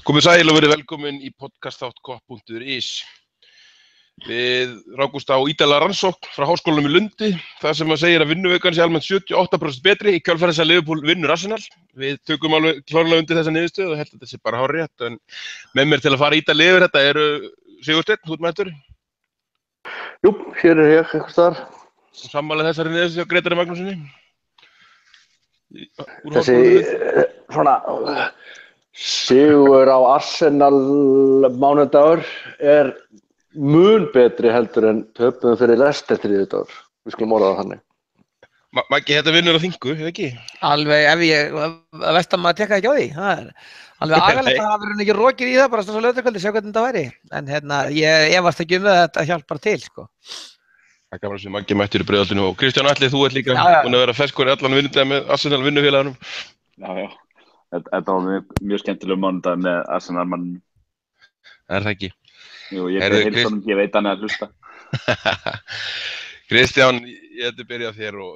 Komið sæl og verið velkomin í podcast þátt kopp.is. Við rákumst á ítarlega rannsókn frá Háskólanum í Lundi, þar sem að segir að vinnuvikan sé almennt 78% betri í kjölfar þess að Liverpool vinnur Arsenal. Við tökum alveg klárlega undir þessa niðurstöðu og held að þetta sé bara hárrétt, en með mér til að fara ítarlega yfir þetta eru Sigursteinn, þú ert mættur. Jú, hér ég, eitthvað staðar. Og sammála þessari niðurstöðu á Grétari Magnúsinni. Þessi svona sigur á Arsenal mánudagur mun betri heldur en töpuðum fyrir Leicester þriðjudagur. Við skulum orða það þannig. Maggi, þetta vinnur á þingu, eða ekki? Alveg, ef ég veist að maður tekka ekki á því. Það alveg agalegt að það verður ekki rokið í það, bara svona laugardagskvöldi, sjá hvernig þetta væri. En ég efast ekki það að þetta hjálpar til, sko. Það er gaman sem Maggi mættur í Breiðholtinu og Kristján Atli, þú ert líka búinn að vera ferskur í allan vinnudag með Arsenal vinnufélagunum. Já. Þetta var mjög skemmtileg mánudag með Arsenal mannum. Það er það ekki. Jú, ég veit hann að hlusta. Kristján, ég ætti að byrja á þér og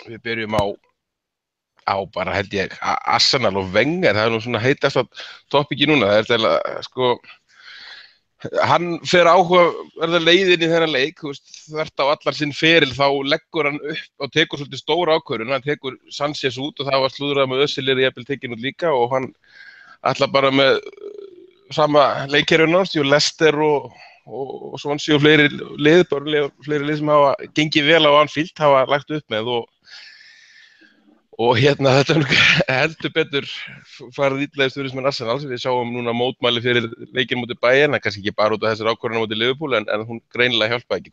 við byrjum á bara held ég Arsenal og Wenger, það er nú svona heitast að topiki núna, það er þeirra sko, hann fer áhugaverða leiðin í þennan leik, þvert á allan sinn feril þá leggur hann upp og tekur svolítið stóra ákvörðun, hann tekur Sanchez út og það var slúðrað með Özil jafnvel tekinn út líka og hann ætlar bara með sama leikkerfinu hans, Leicester og Swansea og fleiri lið sem hafa gengið vel á Anfield hafa lagt upp með og þetta heldur betur farið illa í stuðningsmenn Arsenal sem við sjáum núna mótmæli fyrir leikinn móti Bayern, kannski ekki bara út af þessar ákvörðunum móti Liverpool en hún greinilega hjálpaði ekki.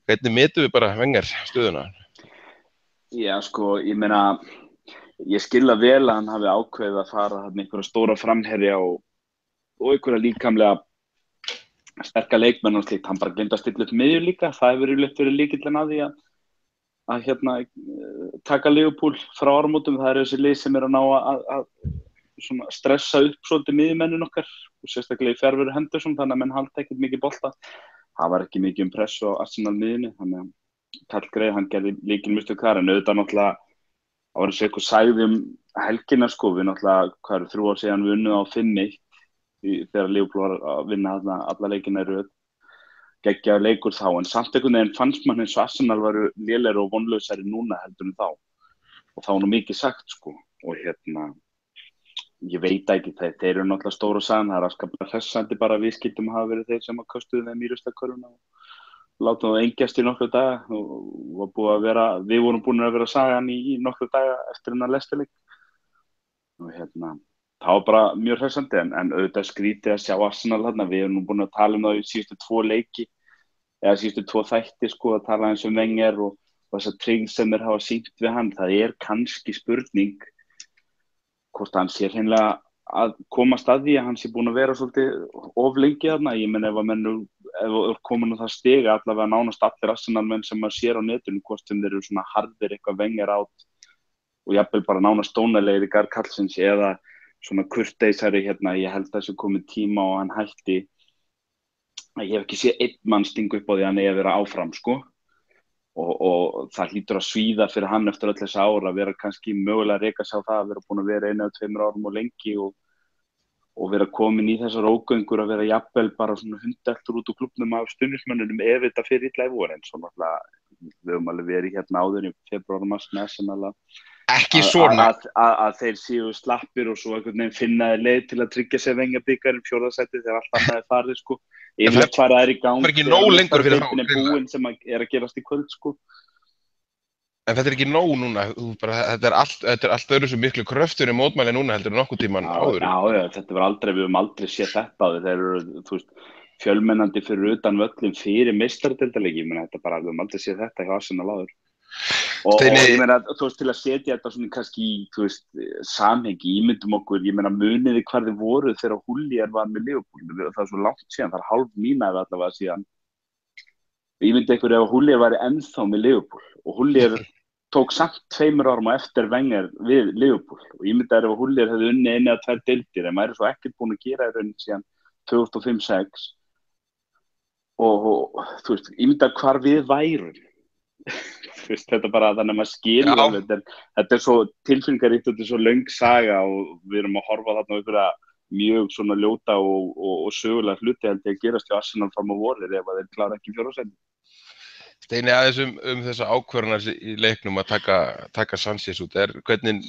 Hvernig metum við bara Wenger stöðuna? Já, sko, ég meina, ég skilja vel að hann hafi ákveðið að fara þarna einhverja stóra framherja og einhverja líkamlega sterka leikmenn og slíkt. Hann bara gleymdi að stilla upp miðju líka, það hefur yfirleitt verið lykillinn að því að taka Liverpool frá áramótum. Það þessi lið sem að ná að svona stressa upp svolítið miðjumennin okkar og sérstaklega í fjarveru Henderson, þannig að menn halda ekkert mikið bolta. Það var ekki mikið pressu á Arsenal miðjunni, þannig að Karl Grey, hann gerði lykilmistök þar, en auðvitað náttúrulega það var eins og eitthvað sagði helgina, sko, við náttúrulega, hvað eru 3 ár síðan við unnum á 5-1 þegar Liverpool var að vinna alla leikina í röð. Geggjaður leikur þá, en samt einhvern veginn fannst mann eins og Arsenal varu lélegri og vonlausari núna heldur en þá. Og þá var nú mikið sagt, sko. Og ég veit ekki, þeir eru náttúrulega stóra sagan, það afskaplega hressandi bara að við skildum hafa verið þeir sem að köstuðu þeim í ruslakörfuna og látum það engjast í nokkra daga og við vorum búin að vera sagan í nokkra daga eftir hennar Leicester-leik. Og það var bara mjög hressandi, en auðvitað skrítið að sjá Arsenal þarna. Við erum nú búin að tala það í síðustu 2 leiki, eða síðustu 2 þætti, sko, að tala eins Wenger og þessar tryggð sem þeir hafa sýnt við hann. Það kannski spurning hvort hann sé hreinlega að komast að því að hann sé búin að vera svolítið of lengi þarna. Ég meina ef komin á það stig allavega nánast allir Arsenal menn sem maður sér á netinu, hvort sem þeir eru svona harðir eitthvað Wenger átt og jafnvel bara nánast dónalegir í garð kallsins eða svona kurteisari ég held að þessu komið tíma og hann hætti. Ég hef ekki séð einn mann stinga upp á því að hann eigi að vera áfram, sko. Og það hlýtur að svíða fyrir hann eftir öll þessi ár að vera kannski mögulega að reka sig á það að vera búin að vera 1 eða 2 árum og lengi og vera komin í þessar ógöngur að vera jafnvel bara svona hundeltur út úr klúbbnum af stuðningsmönnunum ef þetta fyrir illa í vor, en svo náttúrulega við höfum alveg verið áður í febrúar og mars með Arsenal ekki svona að þeir séu slappir og svo einhvern veginn finna þeir leið til að tryggja sér Wenger-bikarinn 4. sæti þegar allt annað er farið, sko. Yfirleitt fara þær í gang. Það er ekki nóg lengur fyrir þá. Búin sem að gerast í kvöld, sko. En þetta er ekki nóg núna. Þetta er allt öðru sem miklu kröftur í mótmæli núna heldur en nokkuð tíman áður. Já, þetta var við höfum aldrei séð þetta áður. Þeir eru, fjölmennandi fyrir utan völlin fyrir meistaradeildarleiki. Ég meina, við höfum aldrei séð þetta hjá Arsenal áður. Og ég meina, til að setja þetta svona kannski í, samhengi, ímyndum okkur, ég meina, muniði hvar þið voru þegar Houllier var með Liverpool, það er svo langt síðan, það er hálf mínæfi allavega síðan. Ímyndi ykkur ef Houllier væri ennþá með Liverpool og Houllier tók samt 2 árum á eftir Wenger við Liverpool og ímyndi ef Houllier hefði unnið 1 eða 2 deildir en væri svo ekkert búin að gera í rauninni síðan 2005-06 og ímyndi hvar við værum. Þetta bara þannig að maður skilur Já. alveg, þetta svo tilfinningaríkt og þetta svo löng saga og við erum að horfa þarna á einhverja mjög svona ljóta og sögulega hluti held ég að gerast hjá Arsenal fram á vorið ef að þeir klára ekki 4. sæti. Steini, aðeins þessa ákvörðunar í leiknum að taka Sanchez út, hvernig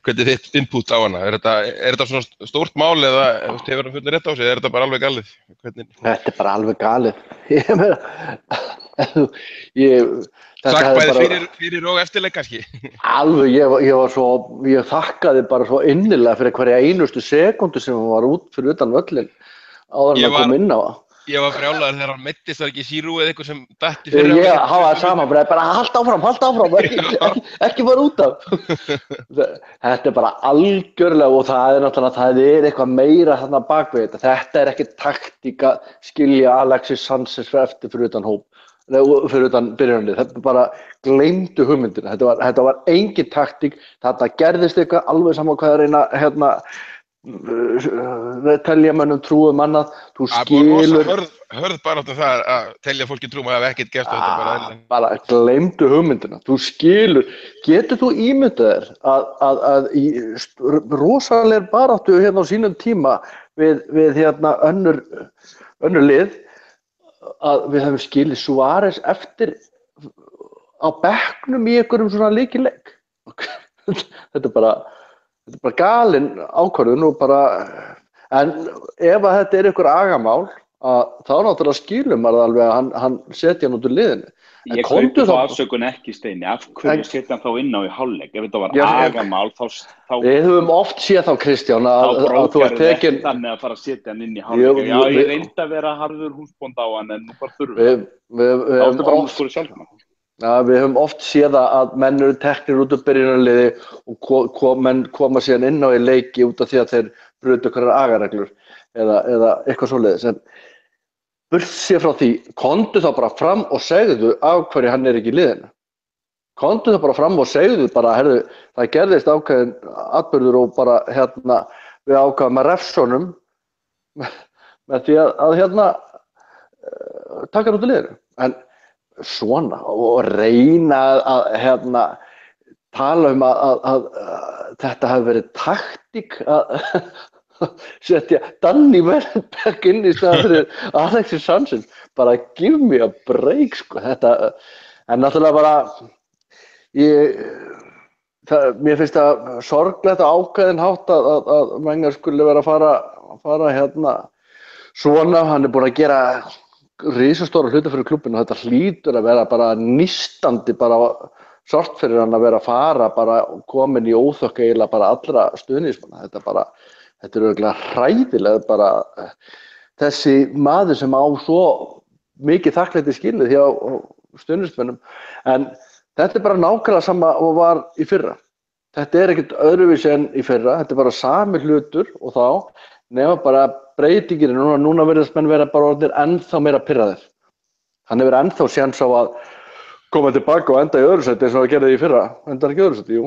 þitt input á hana? Er þetta svona stórt mál eða hefur hann fullir rétt á sig, eða er þetta bara alveg galið? Þetta bara alveg galið. Sagt bæði fyrir og eftirleik kannski? Alveg, ég þakkaði bara svo innilega fyrir hverja einustu sekundu sem hann var út fyrir utan völlin áður en að kom inn á það. Ég var brjálaður þegar hann meiddist, var ekki Giroud eða eitthvað sem dætti fyrir hann. Ég hafa það saman, bara halda áfram, ekki fara út af. Þetta bara algjörlega og það náttúrulega, það eitthvað meira þarna bakvið þetta. Þetta ekki taktík að skilja Alexis Sanchez fyrir utan hóp, fyrir utan byrjunarlið. Þetta bara gleymdu hugmyndina. Þetta var engin taktík, þetta gerðist eitthvað alveg saman hvað að reyna telja mönnum trúum annað, þú skilur hörð bara áttum það að telja fólki trúum að hafa ekkert gert þetta bara gleymdu hugmyndina, þú skilur getur þú ímyndað þér að í rosalegir baráttu hérna á sínum tíma við hérna önnur lið að við hefum skilið Suárez eftir á bekknum í einhverjum svona lykilleik þetta er bara galin ákvörðun og bara, en ef að þetta einhver agamál, þá náttúrulega skilum maður alveg að hann setja hann út úr liðinu. Ég kaupi þá afsökun ekki Steini, af hverju setja hann þá inn á í hálfleik, ef þetta var agamál, þá... Við höfum oft séð þá Kristján að þú ert tekin... Þá þannig að fara að setja hann inn í hálfleik, já ég reyndi að vera harður húsbónd á hann en nú bara þurfum við. Ja, við höfum oft séð að menn eru teknir út úr byrjunarliði og menn koma síðan inn á í leiki út af því að þeir brutu einhverjar agareglur eða eitthvað svoleiðis. En burtséð frá því, komdu þá bara fram og segðu af hverju hann ekki í liðinu. Komdu þá bara fram og segðu bara, herðu, það gerðist ákveðin atburður og bara við ákveðum að refsa honum með því að taka hann út úr liðinu. En svona og reyna að tala um að þetta hafi verið taktík að setja Danny Welbeck inn í staðinn fyrir Alexis Sanchez, bara give me a break sko, þetta, en náttúrulega bara mér finnst það sorglegt og ákveðin hátt að Wenger skuli vera að fara svona, hann búinn að gera risastóra hluti fyrir klubbinu og þetta hlýtur að vera bara nístandi bara sort fyrir hann að vera að fara bara komin í óþokka eiginlega bara allra stuðningsmanna. Þetta örugglega hræðilega bara þessi maður sem á svo mikið þakklæti skilið hjá stuðningsmönnum en þetta bara nákvæmlega sama og var í fyrra. Þetta ekkert öðruvísi en í fyrra, þetta bara sami hlutur og þá nema bara breytingin núna virðast menn vera bara orðnir ennþá meira pirraðir. Hann hefur ennþá séns á að koma tilbaka og enda í öðru sæti eins og það gerði í fyrra. Endar ekki í öðru sæti, jú.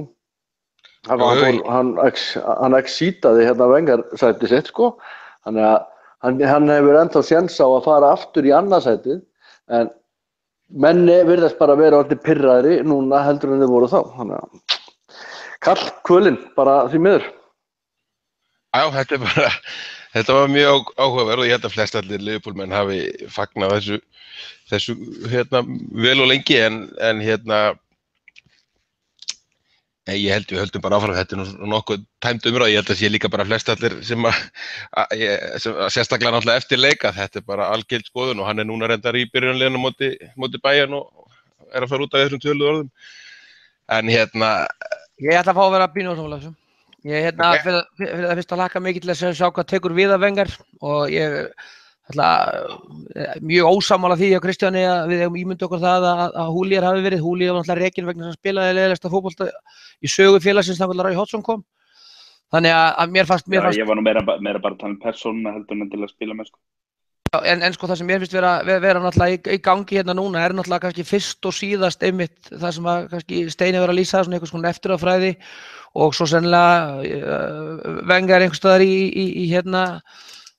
Hann exítaði Wenger sæti sitt sko. Þannig að hann hefur ennþá séns á að fara aftur í annað sætið en menni virðast bara vera orðnir pirraðri núna heldur en þeir voru þá. Þannig að kall kvölin bara því miður. Já, þetta var mjög áhugaverð og ég held að flest allir Liverpool-menn hafi fagnað þessu vel og lengi en ég held við höldum bara áfram, þetta nú nokkuð tæmd umræða, ég held að sé líka bara flest allir sem sérstaklega náttúrulega eftir leika, þetta bara algild skoðun og hann núna reyndar í byrjunarliðinu móti Bayern og að fara út af þessum töluðu orðum. En Ég ætla að fá að vera pínu ósammála þessu. Ég fyrir það fyrst að hlakka mikið til að sjá hvað tekur við af Wenger og ég ætla mjög ósammála því á Kristjáni að við eigum ímynda okkur það að Húlíar hafi verið. Húlíar var náttúrulega rekinn vegna þess að hann spilaði leiðilegasta fótbolta í sögu félagsins þangað til Roy Hodgson kom. Þannig að mér fannst ég var nú meira bara að tala um persónuna heldur en til að spila með sko. En sko það sem mér finnst vera náttúrulega í gangi hérna núna náttúrulega kannski fyrst og síðast einmitt það sem að kannski Steini var að lýsa svona einhvers konar eftirafræði og svo sennilega Wenger einhvers staðar í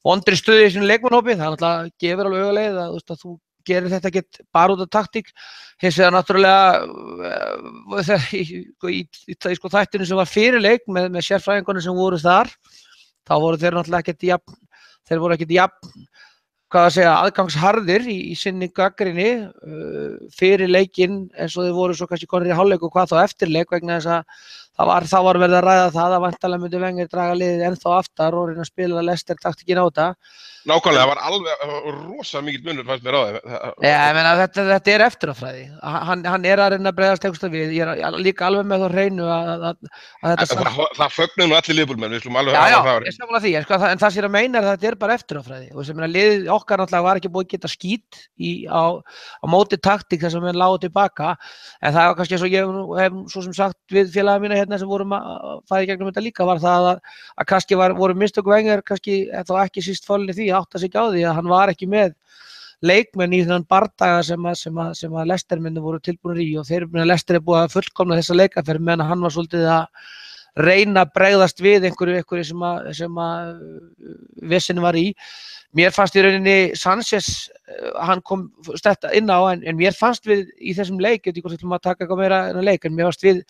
vondri stöðu í sínu leikmannhópi. Það náttúrulega gefur alveg augaleið að þú gerir þetta ekkert bara út af taktík. Hins vegar náttúrulega í þættinu sem var fyrir leik með sérfræðingunum sem voru þar, þá voru þeir náttúrulega ekkert jafn hvað að segja, aðgangsharðir í sinni gagnrýni fyrir leikinn eins og þeir voru svo kannski konur í hálfleik og hvað þá eftir leik vegna þess að þá var verið að ræða það að væntanlega myndi Wenger draga liðið ennþá aftar og reyna að spila Leicester taktíkin á þetta. Nákvæmlega, það var alveg rosa mikill munur fannst mér á þeim. Já, ég meina þetta eftirafræði. Hann að reyna að bregðast einhvers staðar við. Ég líka alveg með þá hreinu að þetta það fögnuðu nú allir liðbúlmenn, við skulum alveg hafa það. Já, ég sammála því, en það sem ég meina er að þetta bara eftirafræði og sem liðið okkar náttúrulega var ekki búið að geta skít á móti taktík þess að menn lágu tilbaka, en það var kannski eins og ég hef svo sem sagt við félaga mína hérna sem vorum að fara í gegnum þetta líka var það að kannski voru mistök Wenger kannski þá ekki síst fólni því átta sig ekki á því að hann var ekki með leikmenn í þennan bardaga sem að Leicester menn voru tilbúinir í og þeir Leicester búið að fullkomna þessa leikaferð meðan hann var svolítið að reyna að bregðast við einhverju sem að vesinn var í. Mér fannst í rauninni Sanchez, hann kom stætt inn á en mér fannst við í þessum leik, ég veit ekki hvort við ætlum að taka eitthvað meira en að leik, en mér fannst við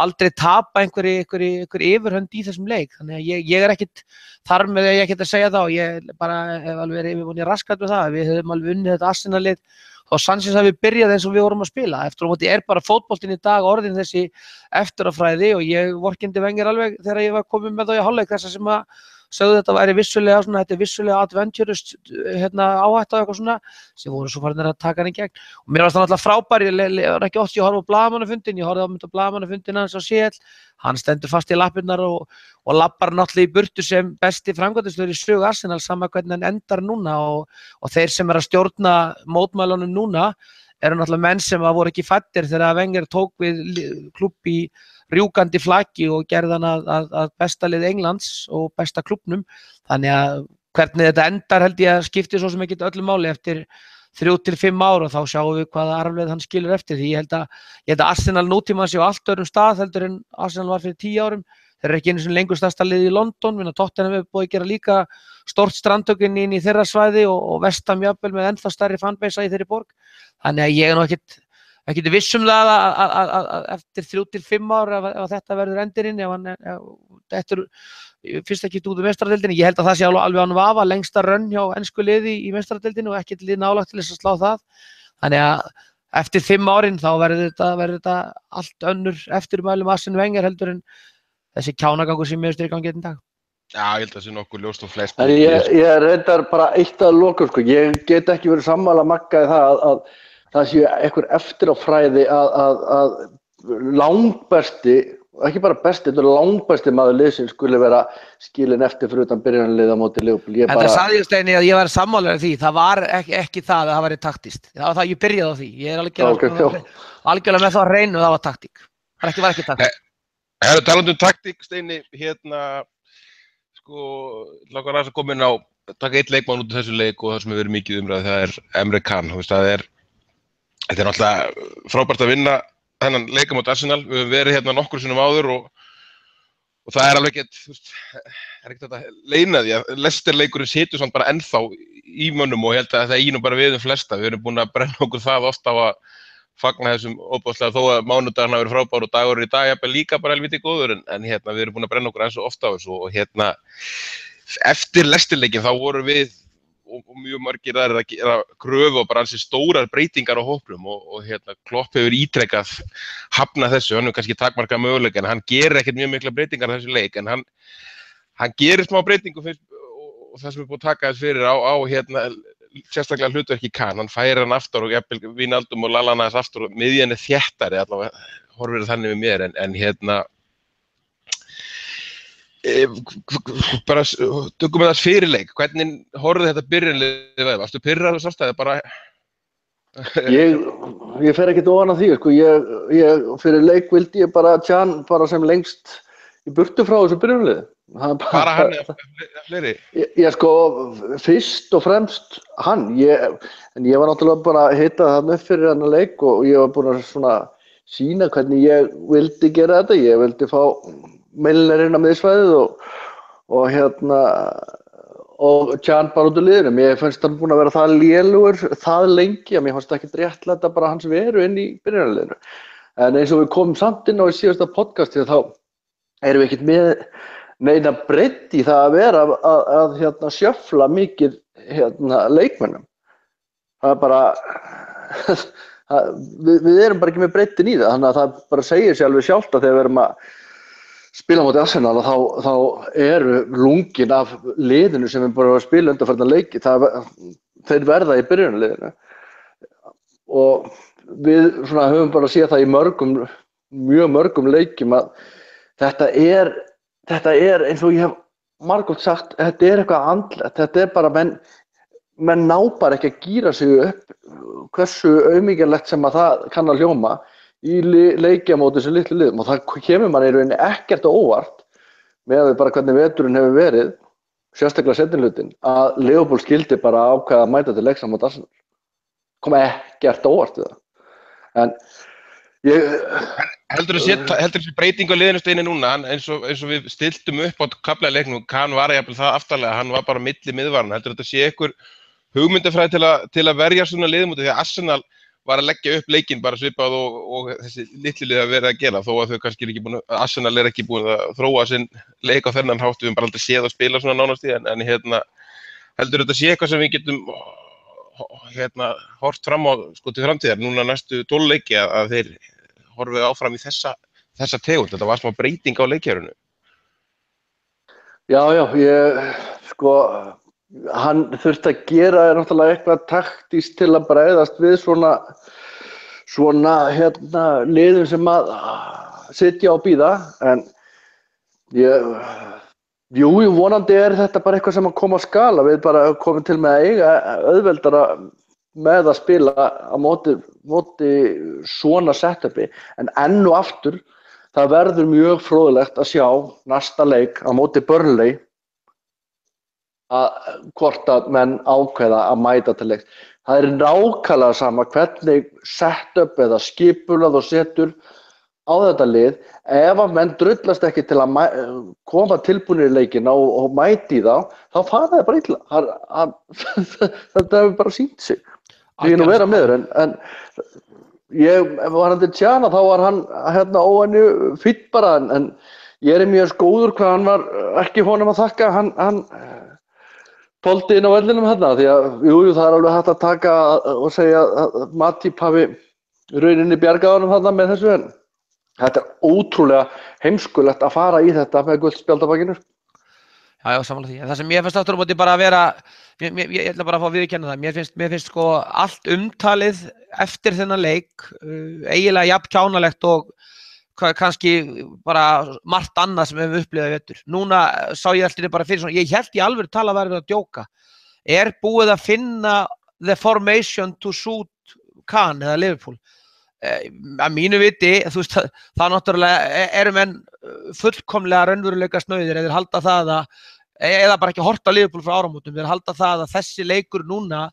aldrei tapa einhverju yfirhönd í þessum leik, þannig að ég er ekkit þar með að ég ekkert að segja það og ég bara hef alveg verið yfirbúinn í raskat með það, við höfum alveg unnið þetta Arsenal-lið og Sanchez hafi byrjað eins og við vorum að spila, eftir á móti bara fótboltinn í dag orðin þessi eftirafræði og ég vorkenndi Wenger alveg þegar ég var komið með þá í hálfleik þessa sem að sögðu þetta væri vissulega svona, þetta vissulega adventurous áhætta og eitthvað svona sem voru svo farinir að taka hann í gegn og mér var það náttúrulega frábær, ég var ekki oft ég horfði á blaðamannafundin, ég horfði á blaðamannafundin hans á CL, hann stendur fast í lappirnar og lappar náttúrulega í burtu sem besti framkvæmdastjóri í sögu Arsenal sama hvernig hann endar núna og þeir sem að stjórna mótmælunum núna eru náttúrulega menn sem voru ekki fæddir þegar Wenger tók við klúbb í rjúkandi flaki og gerði hann að besta lið Englands og besta klúbbnum. Þannig að hvernig þetta endar held ég að skipti svo sem ekki öllu máli eftir 3 til 5 ár og þá sjáum við hvaða arfleið hann skilur eftir því. Ég held að Arsenal nútíma sé á allt öðrum stað heldur en Arsenal var fyrir 10 árum. Þeir eru ekki einu sem lengur stærsta lið í London, við Tottenham hefur búið að gera líka stórt strandtökin inn í þeirra svæði og West Ham jafnvel með ennþá stærri fanbase í þeirri borg. Þannig að ég er nú ekkert viss það að eftir 3 til 5 ár ef þetta verður endirinn, þetta fyrst ekki út úr meistaradeildinni, ég held að það sé alveg án vafa lengsta rönn hjá ensku liði í meistaradeildinni og ekkert lið nálægt til þess að slá það. Þannig að eftir 5 árin þá verður þetta allt önnur eftirmælum Arsene Wenger heldur en þessi kjánagangur sem mér styrir í gangi í dag. Já, ég held að það sé nokkuð ljóst og flest. Ég reyndar bara eitt að loka, sko. Ég get ekki verið sammála Magga í það að það sé einhver eftiráfræði að langbesti, ekki bara besti, þetta langbesti maður liðsins skulle vera skilinn eftir fyrir utan byrjunarlið á móti Liverpool. En það sagði ég Steini að ég var sammálaður því, það var ekki það að það væri taktískt. Það var það ég byrjaði á því, ég er algjörlega með það að reynu það var taktík. Það var ekki taktík. Herru, talandi taktík, Steini, langar að koma inn á, taka eitt leikmann út af þessu leik og það sem hefur verið mikið umræðið, það er Emre Can. Þetta er náttúrulega frábært að vinna þennan leika móti Arsenal. Við höfum verið hérna nokkur sinnum áður og það er alveg ekkert að leyna því að Leicester-leikurinn situr samt bara ennþá í mönnum og ég held að það í nú bara við flesta. Við erum búin að brenna okkur það oft á að fagna þessum óbáslega þó að mánudagarna hafi verið frábær og dagur í dag jafnvel líka bara helviti góður en við erum búin að brenna okkur eins og oft á þessu og eftir Leicester-leikinn þá vorum við og mjög margir að gera kröfu og bara ansi stórar breytingar á hópnum og Klopp hefur ítrekað hafnað þessu, hann hefur kannski takmarkað möguleika en hann gerir ekkert mjög mikla breytingar á þessu leik en hann gerir smá breytingu og það sem er búið að taka þess fyrir á sérstaklega hlutverki Can, hann færir hann aftur og jafnvel Wijnaldum og Lallana þess aftur og miðjan er þéttari allavega horfir það þannig með mér en bara tökum við þess fyrirleik, hvernig horfði þetta byrjunliðið við? Varstu pirraður og sást það bara? Ég fer ekkert ofan að því, sko, ég fyrir leik vildi ég bara Can bara sem lengst í burtu frá þessu byrjunliði. Bara hann eða fleiri? Ég sko, fyrst og fremst hann, en ég var náttúrulega bara að hita þarna upp fyrir hann leik og ég var búin að svona sýna hvernig ég vildi gera þetta, ég vildi fá Milner inn á miðsvæðið og og Can bara út úr liðinu. Mér finnst hann búinn að vera það lélugur það lengi að mér fannst ekki réttlæta bara hans veru inn í byrjunarliðinu. En eins og við komum samt inn á í síðasta podcasti þá erum við ekkert með neina breidd í það að vera að sjöfla mikið leikmönnum. Það er bara við erum bara ekki með breiddin í það, þannig að það bara segir sig alveg sjálft að þegar við erum að spila móti Arsenal og þá eru lungin af liðinu sem við bara að spila undanfarna leiki, þeir verða í byrjunarliðinu og við höfum bara séð það í mjög mörgum leikjum að þetta er eins og ég hef margoft sagt, þetta er eitthvað andlegt, þetta er bara menn ná bara ekki að gíra sig upp hversu auðmíkjanlegt sem að það kann að hljóma í leikja móti þessu litlu liðum og það kemur mann í rauninni ekkert á óvart með að bara hvernig veturinn hefur verið, sérstaklega seinni hlutin, að Liverpool skildi bara ákveða að mæta til leiks á móti Arsenal. Kom ekkert á óvart við það. En Heldur þessi breyting á liðinu núna, eins og við stiltum upp á kaflaði leiknum, hann var jafnvel það aftarlega, hann var bara milli miðvarna. Heldur þetta sé einhver hugmyndafræði til að verja svona liðum út af því að Arsenal var að leggja upp leikinn bara svipað og þessi litlu lið að vera að gera, þó að þau kannski Arsenal ekki búin að þróa sinn leik á þennan hátt, við höfum bara aldrei séð að spila svona nánast í, en heldur þetta sé eitthvað sem við getum hort fram á til framtíðar, núna næstu 12 leiki að þeir horfið áfram í þessa tegund, þetta var smá breyting á leikjárunu. Já, hann þurfti að gera náttúrulega eitthvað taktískt til að bregðast við svona liðum sem að sitja og bíða, en vonandi er þetta bara eitthvað sem að koma á skala, við bara komum til með að eiga auðveldara með að spila á móti svona setupi, en enn og aftur það verður mjög fróðlegt að sjá næsta leik á móti Burnley hvort að menn ákveða að mæta til leiks. Það er nákvæmlega sama hvernig setup eða skipulag þú setur á þetta lið, ef að menn drullast ekki til að koma tilbúnir í leikina og mæti í þá fara það bara illa. Þetta hefur bara sýnt sig. Ég er nú vera með þér, en ég var hann til Tjana, þá var hann óvenju fínn bara, en ég er mjög góður hvað hann var ekki honum að þakka, hann tóldi inn á vellinum því að það er alveg hægt að taka og segja að Matip hafi rauninni bjargað honum með þessu, en þetta er ótrúlega heimskulegt að fara í þetta með gult spjald á bakinu. Já, samanlega því. En það sem ég finnst aftur á móti bara að vera, ég ætla bara að fá að viðurkenna það, mér finnst allt umtalið eftir þennan leik eiginlega jafn kjánalegt og kannski bara margt annað sem við höfum upplifað í vetur. Núna sá ég alltaf bara fyrir svona, ég hélt í alvöru tala að vera við að djóka. Er búið að finna the formation to suit Can eða Liverpool? Að mínu viti, þú veist, það náttúrulega eru menn fullkomlega raunveruleika snauðir eða halda það eða bara ekki horta Liverpool frá áramótum, þeir halda það að þessi leikur núna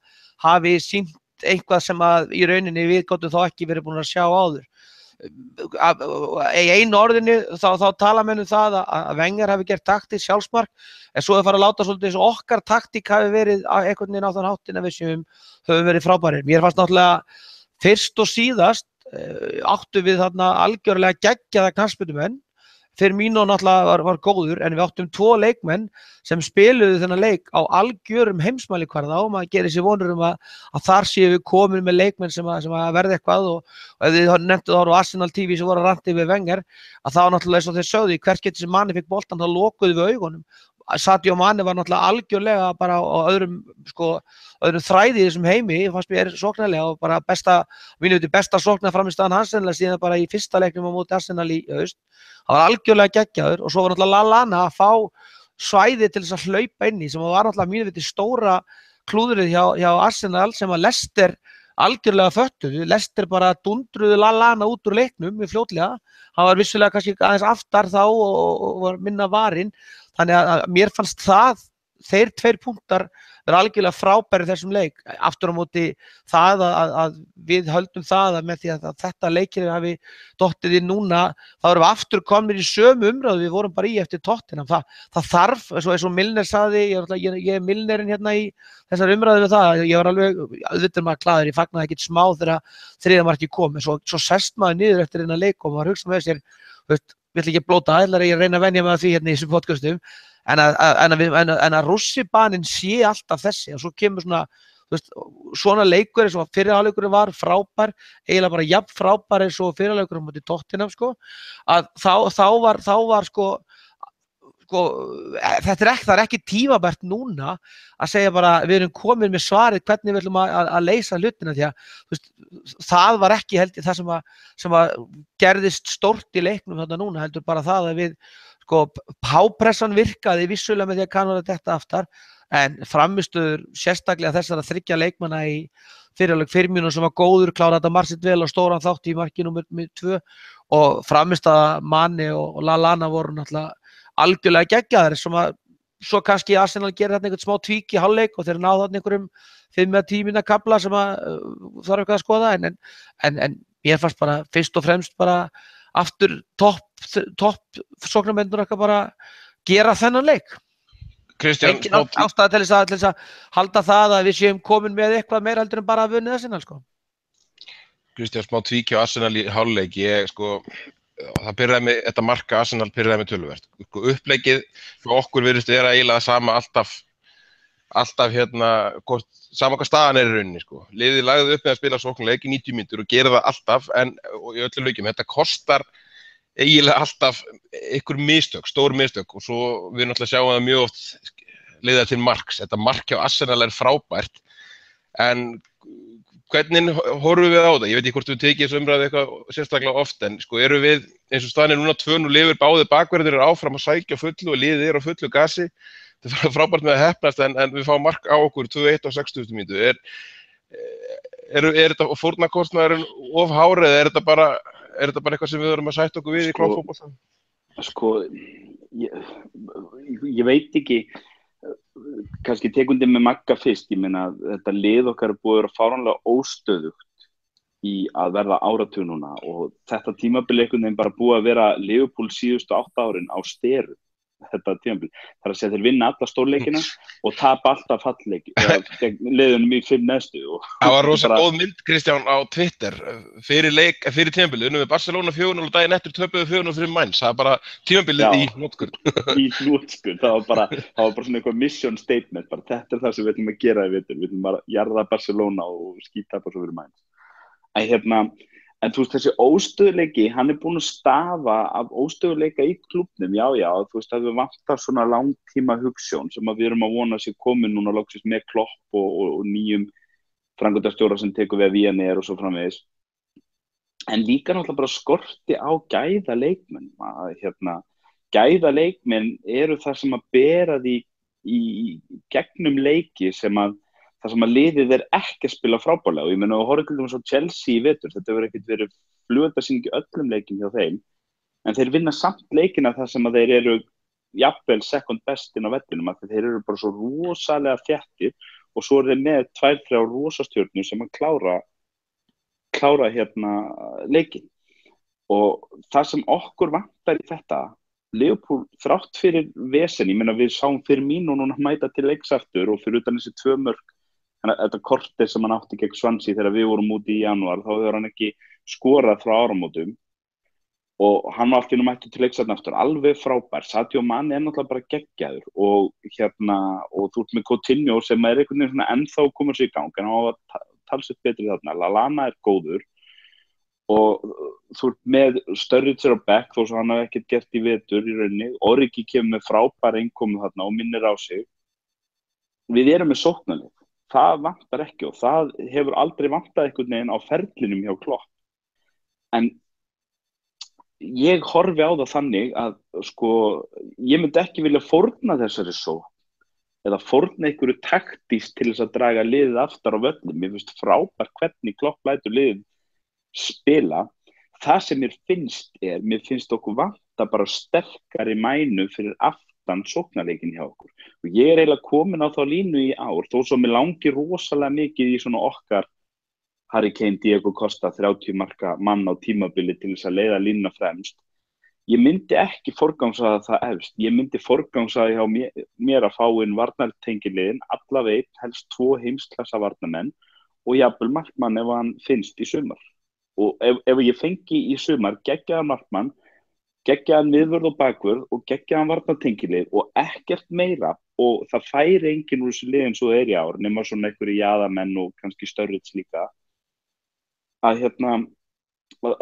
hafi sýnt eitthvað sem að í rauninni við gátum þá ekki verið búin að sjá áður. Í einu orðinu þá tala menn það að Wenger hafi gert taktískt sjálfsmark, en svo að fara að láta svolítið eins og okkar taktík hafi verið einhvern veginn á þann háttin að við höfum verið frábærir. Mér fannst náttúrulega fyrst og síðast áttu við þarna algjörlega geggjaða knattspyrnumenn. Firmino náttúrulega var góður, en við áttum 2 leikmenn sem spiluðu þennan leik á algjörum heimsmælikvarða og maður gerir sér vonur að þar séu við komin með leikmenn sem að verði eitthvað og ef þið nefntu þá á Arsenal TV sem voru að ranta við Wenger, að þá náttúrulega eins og þeir sögðu, hvert getur sem Mane fikk boltan, þá lokuðu við augunum. Sadio Mane var náttúrulega algjörlega bara á öðrum þræði í þessum heimi, fannst mér sóknarlega og bara besta sóknar frammistaðan hans sennilega síðan bara í fyrsta leiknum á móti Arsenal í haust. Það var algjörlega geggjaður og svo var náttúrulega Lallana að fá svæði til þess að hlaupa inn í sem var náttúrulega mínu viti stóra klúðrið hjá Arsenal sem að Leicester algjörlega föttuðu. Leicester bara dundruðu Lallana út úr leiknum í fljótlega. Hann var vissulega kannski aðeins aftar þá og var minna varinn. Þannig að mér fannst það þeir 2 punktar vera algjörlega frábæri í þessum leik. Aftur á móti það að við höldum það að með því að þetta leikir hafi dottið inn núna, þá erum við aftur komnir í sömu umræðu við vorum bara í eftir Tottenham. Það þarf, eins og Milner sagði, ég er Milnerinn hérna í þessar umræðu við það, ég var alveg, auðvitað maður glaður, ég fagnaði ekkert smá þegar þriðja markið kom, en svo sest maður niður eftir þennan leik og maður hugsa með sér, veist, vill ekki blóta ætlar ég reyna að venja með því hérna í þessum podcastum en að rússibanin sé alltaf þessi og svo kemur svona leikur eins og fyrirháleikurinn var frábær, eiginlega bara jafn frábær eins og fyrirháleikurinn á móti Tottenham sko, að þá var sko það er ekki tímabært núna að segja bara við erum komin með svarið hvernig við ætlum að leysa hlutina því að veist, það var ekki held það sem að gerðist stórt í leiknum þarna núna heldur bara það að við sko hápressan virkaði vissulega með því að kannar þetta aftar en framistuður sérstaklega þessara 3 leikmanna í fyrirháleik 5 mínútur sem var góður kláraði þetta margt vel og stóran þátt í marki númer 2 og framistaða Mane og Lallana voru náttúrulega algjörlega geggjaðir sem að svo kannski Arsenal gerir þarna einhvern smá tvík í hálfleik og þeir náðu þarna einhverjum 5-10 mínútna kafla sem að þarf eitthvað að skoða en ég fannst bara fyrst og fremst bara aftur topp sóknarmennur okkar bara gera þennan leik. Kristján, engin ástæða til þess að halda það að við séum komin með eitthvað meira heldur en bara að vunni Arsenal sko. Kristján, smá tvík hjá Arsenal í hálfleik, það byrjaði með, þetta marka Arsenal byrjaði með töluvert. Uppleikið fyrir okkur virðist vera eiginlega sama alltaf hérna, sama hvað staðan er í rauninni sko. Liðið lagði upp með að spila sóknarleik í 90 mínútur og gera það alltaf og í öllum leikjum. Þetta kostar eiginlega alltaf einhver mistök, stór mistök og svo við náttúrulega sjáum það mjög oft leiða til marks. Þetta mark hjá Arsenal er frábært en hvernig horfum við á það? Ég veit ekki hvort við tekið þessu umræðu eitthvað sérstaklega oft en sko erum við eins og staðan er núna 2-0 lifir báðir bakverðir eru áfram að sækja fullu og liðið á fullu gasi. Það er frábært með að heppnast en við fáum mark á okkur 2-1 á 60 mínútu. Er þetta fórnarkostnaðurinn of hárið eða er þetta bara eitthvað sem við erum að sætta okkur við í kloppfótbolta? Sko, ég veit ekki kannski tekundi með Magga fyrst, ég meina þetta lið okkar er búið að vera fáránlega óstöðugt í að verða áratug núna og þetta tímabil einhvern veginn bara búið að vera Liverpool síðustu 8 árin á steru þetta tímabil. Það er að segja þeir vinna alla stórleikina og tapa alltaf fallleiki liðunum í 5 næstu. Það var rosa góð mynd Kristján á Twitter fyrir tímabilið, unnum við Barcelona 4-0 og daginn eftir töpuðu 4-0 fyrir Mainz. Það er bara tímabilið í notkun. Í notkun, það var bara svona eitthvað mission statement, bara þetta er það sem við ætlum að gera í vetur, við ætlum bara að jarða Barcelona og skýta bara svo fyrir Mainz. En þú veist, þessi óstöðuleiki, hann er búinn að stafa af óstöðuleika í klúbbnum, já, þú veist, að við vantar svona langtíma hugsjón sem að við erum að vona sér komin núna loksins með Klopp og nýjum framkvæmdastjóra sem tekur við að VNR og svo framvegis. En líka náttúrulega bara skorti á gæða leikmenn. Gæða leikmenn eru það sem að bera því í gegnum leiki það sem að liðið er ekki að spila frábærlega og ég meina að horfa til dæmis á Chelsea í vetur, þetta hefur ekkert verið flugeldasýning í öllum leikjum hjá þeim, en þeir vinna samt leikina þar sem að þeir eru jafnvel second best inn á vellinum, að þeir eru bara svo rosalega þéttir og svo eru þeir með 2-3 rosastjörnur sem að klára leikin. Og það sem okkur vantar í þetta, Liverpool þrátt fyrir vesen, ég meina við sáum fyrir mín og núna mæta til leiks aftur og fyrir utan þessi 2 mörk. Þetta korter sem hann átti gegn Swansea þegar við vorum úti í janúar, þá hefur hann ekki skorað frá áramótum og hann var allt í einu mættur til leiks aftur, alveg frábær. Sadio Mane er náttúrulega bara geggjaður og þú ert með Coutinho sem er einhvern veginn svona ennþá komur sér í gang, en hann var talsveit betri þarna. Lallana er góður og þú ert með Sturridge á bekk þó sem hann hafi ekkert gert í vetur í rauninni. Origi kemur með frábæra innkomu þarna og minnir á sig. Við erum með sóknarlið. Það vantar ekki og það hefur aldrei vantað einhvern veginn á ferlinum hjá Klopp. En ég horfi á það þannig að sko, ég myndi ekki vilja fórna þessari sókn eða fórna einhverju taktískt til þess að draga liðið aftar á völlum. Mér finnst frábært hvernig Klopp lætur liðið spila. Það sem mér finnst okkur vanta bara sterkari mænu fyrir aftan allan sóknarleikinn hjá okkur. Og ég eiginlega komin á þá línu í ár, þó svo mér langir rosalega mikið í svona okkar Harry Kane, Diego Costa, 30 marka mann á tímabili til þess að leiða línuna fremst. Ég myndi ekki forgangsraða það efst. Ég myndi forgangsraða hjá mér að fá inn varnartengiliðin, allavega helst 2 heimsklassa varnarmenn og jafnvel markmann ef hann finnst í sumar. Og ef ég fengi í sumar geggjaðan markmann, geggjaðan miðvörð og bakvörð og geggjaðan varnartengilið og ekkert meira og það færi enginn úr þessu liðin svo í ár, nema svona einhverju jaðamenn og kannski Sturridge líka, að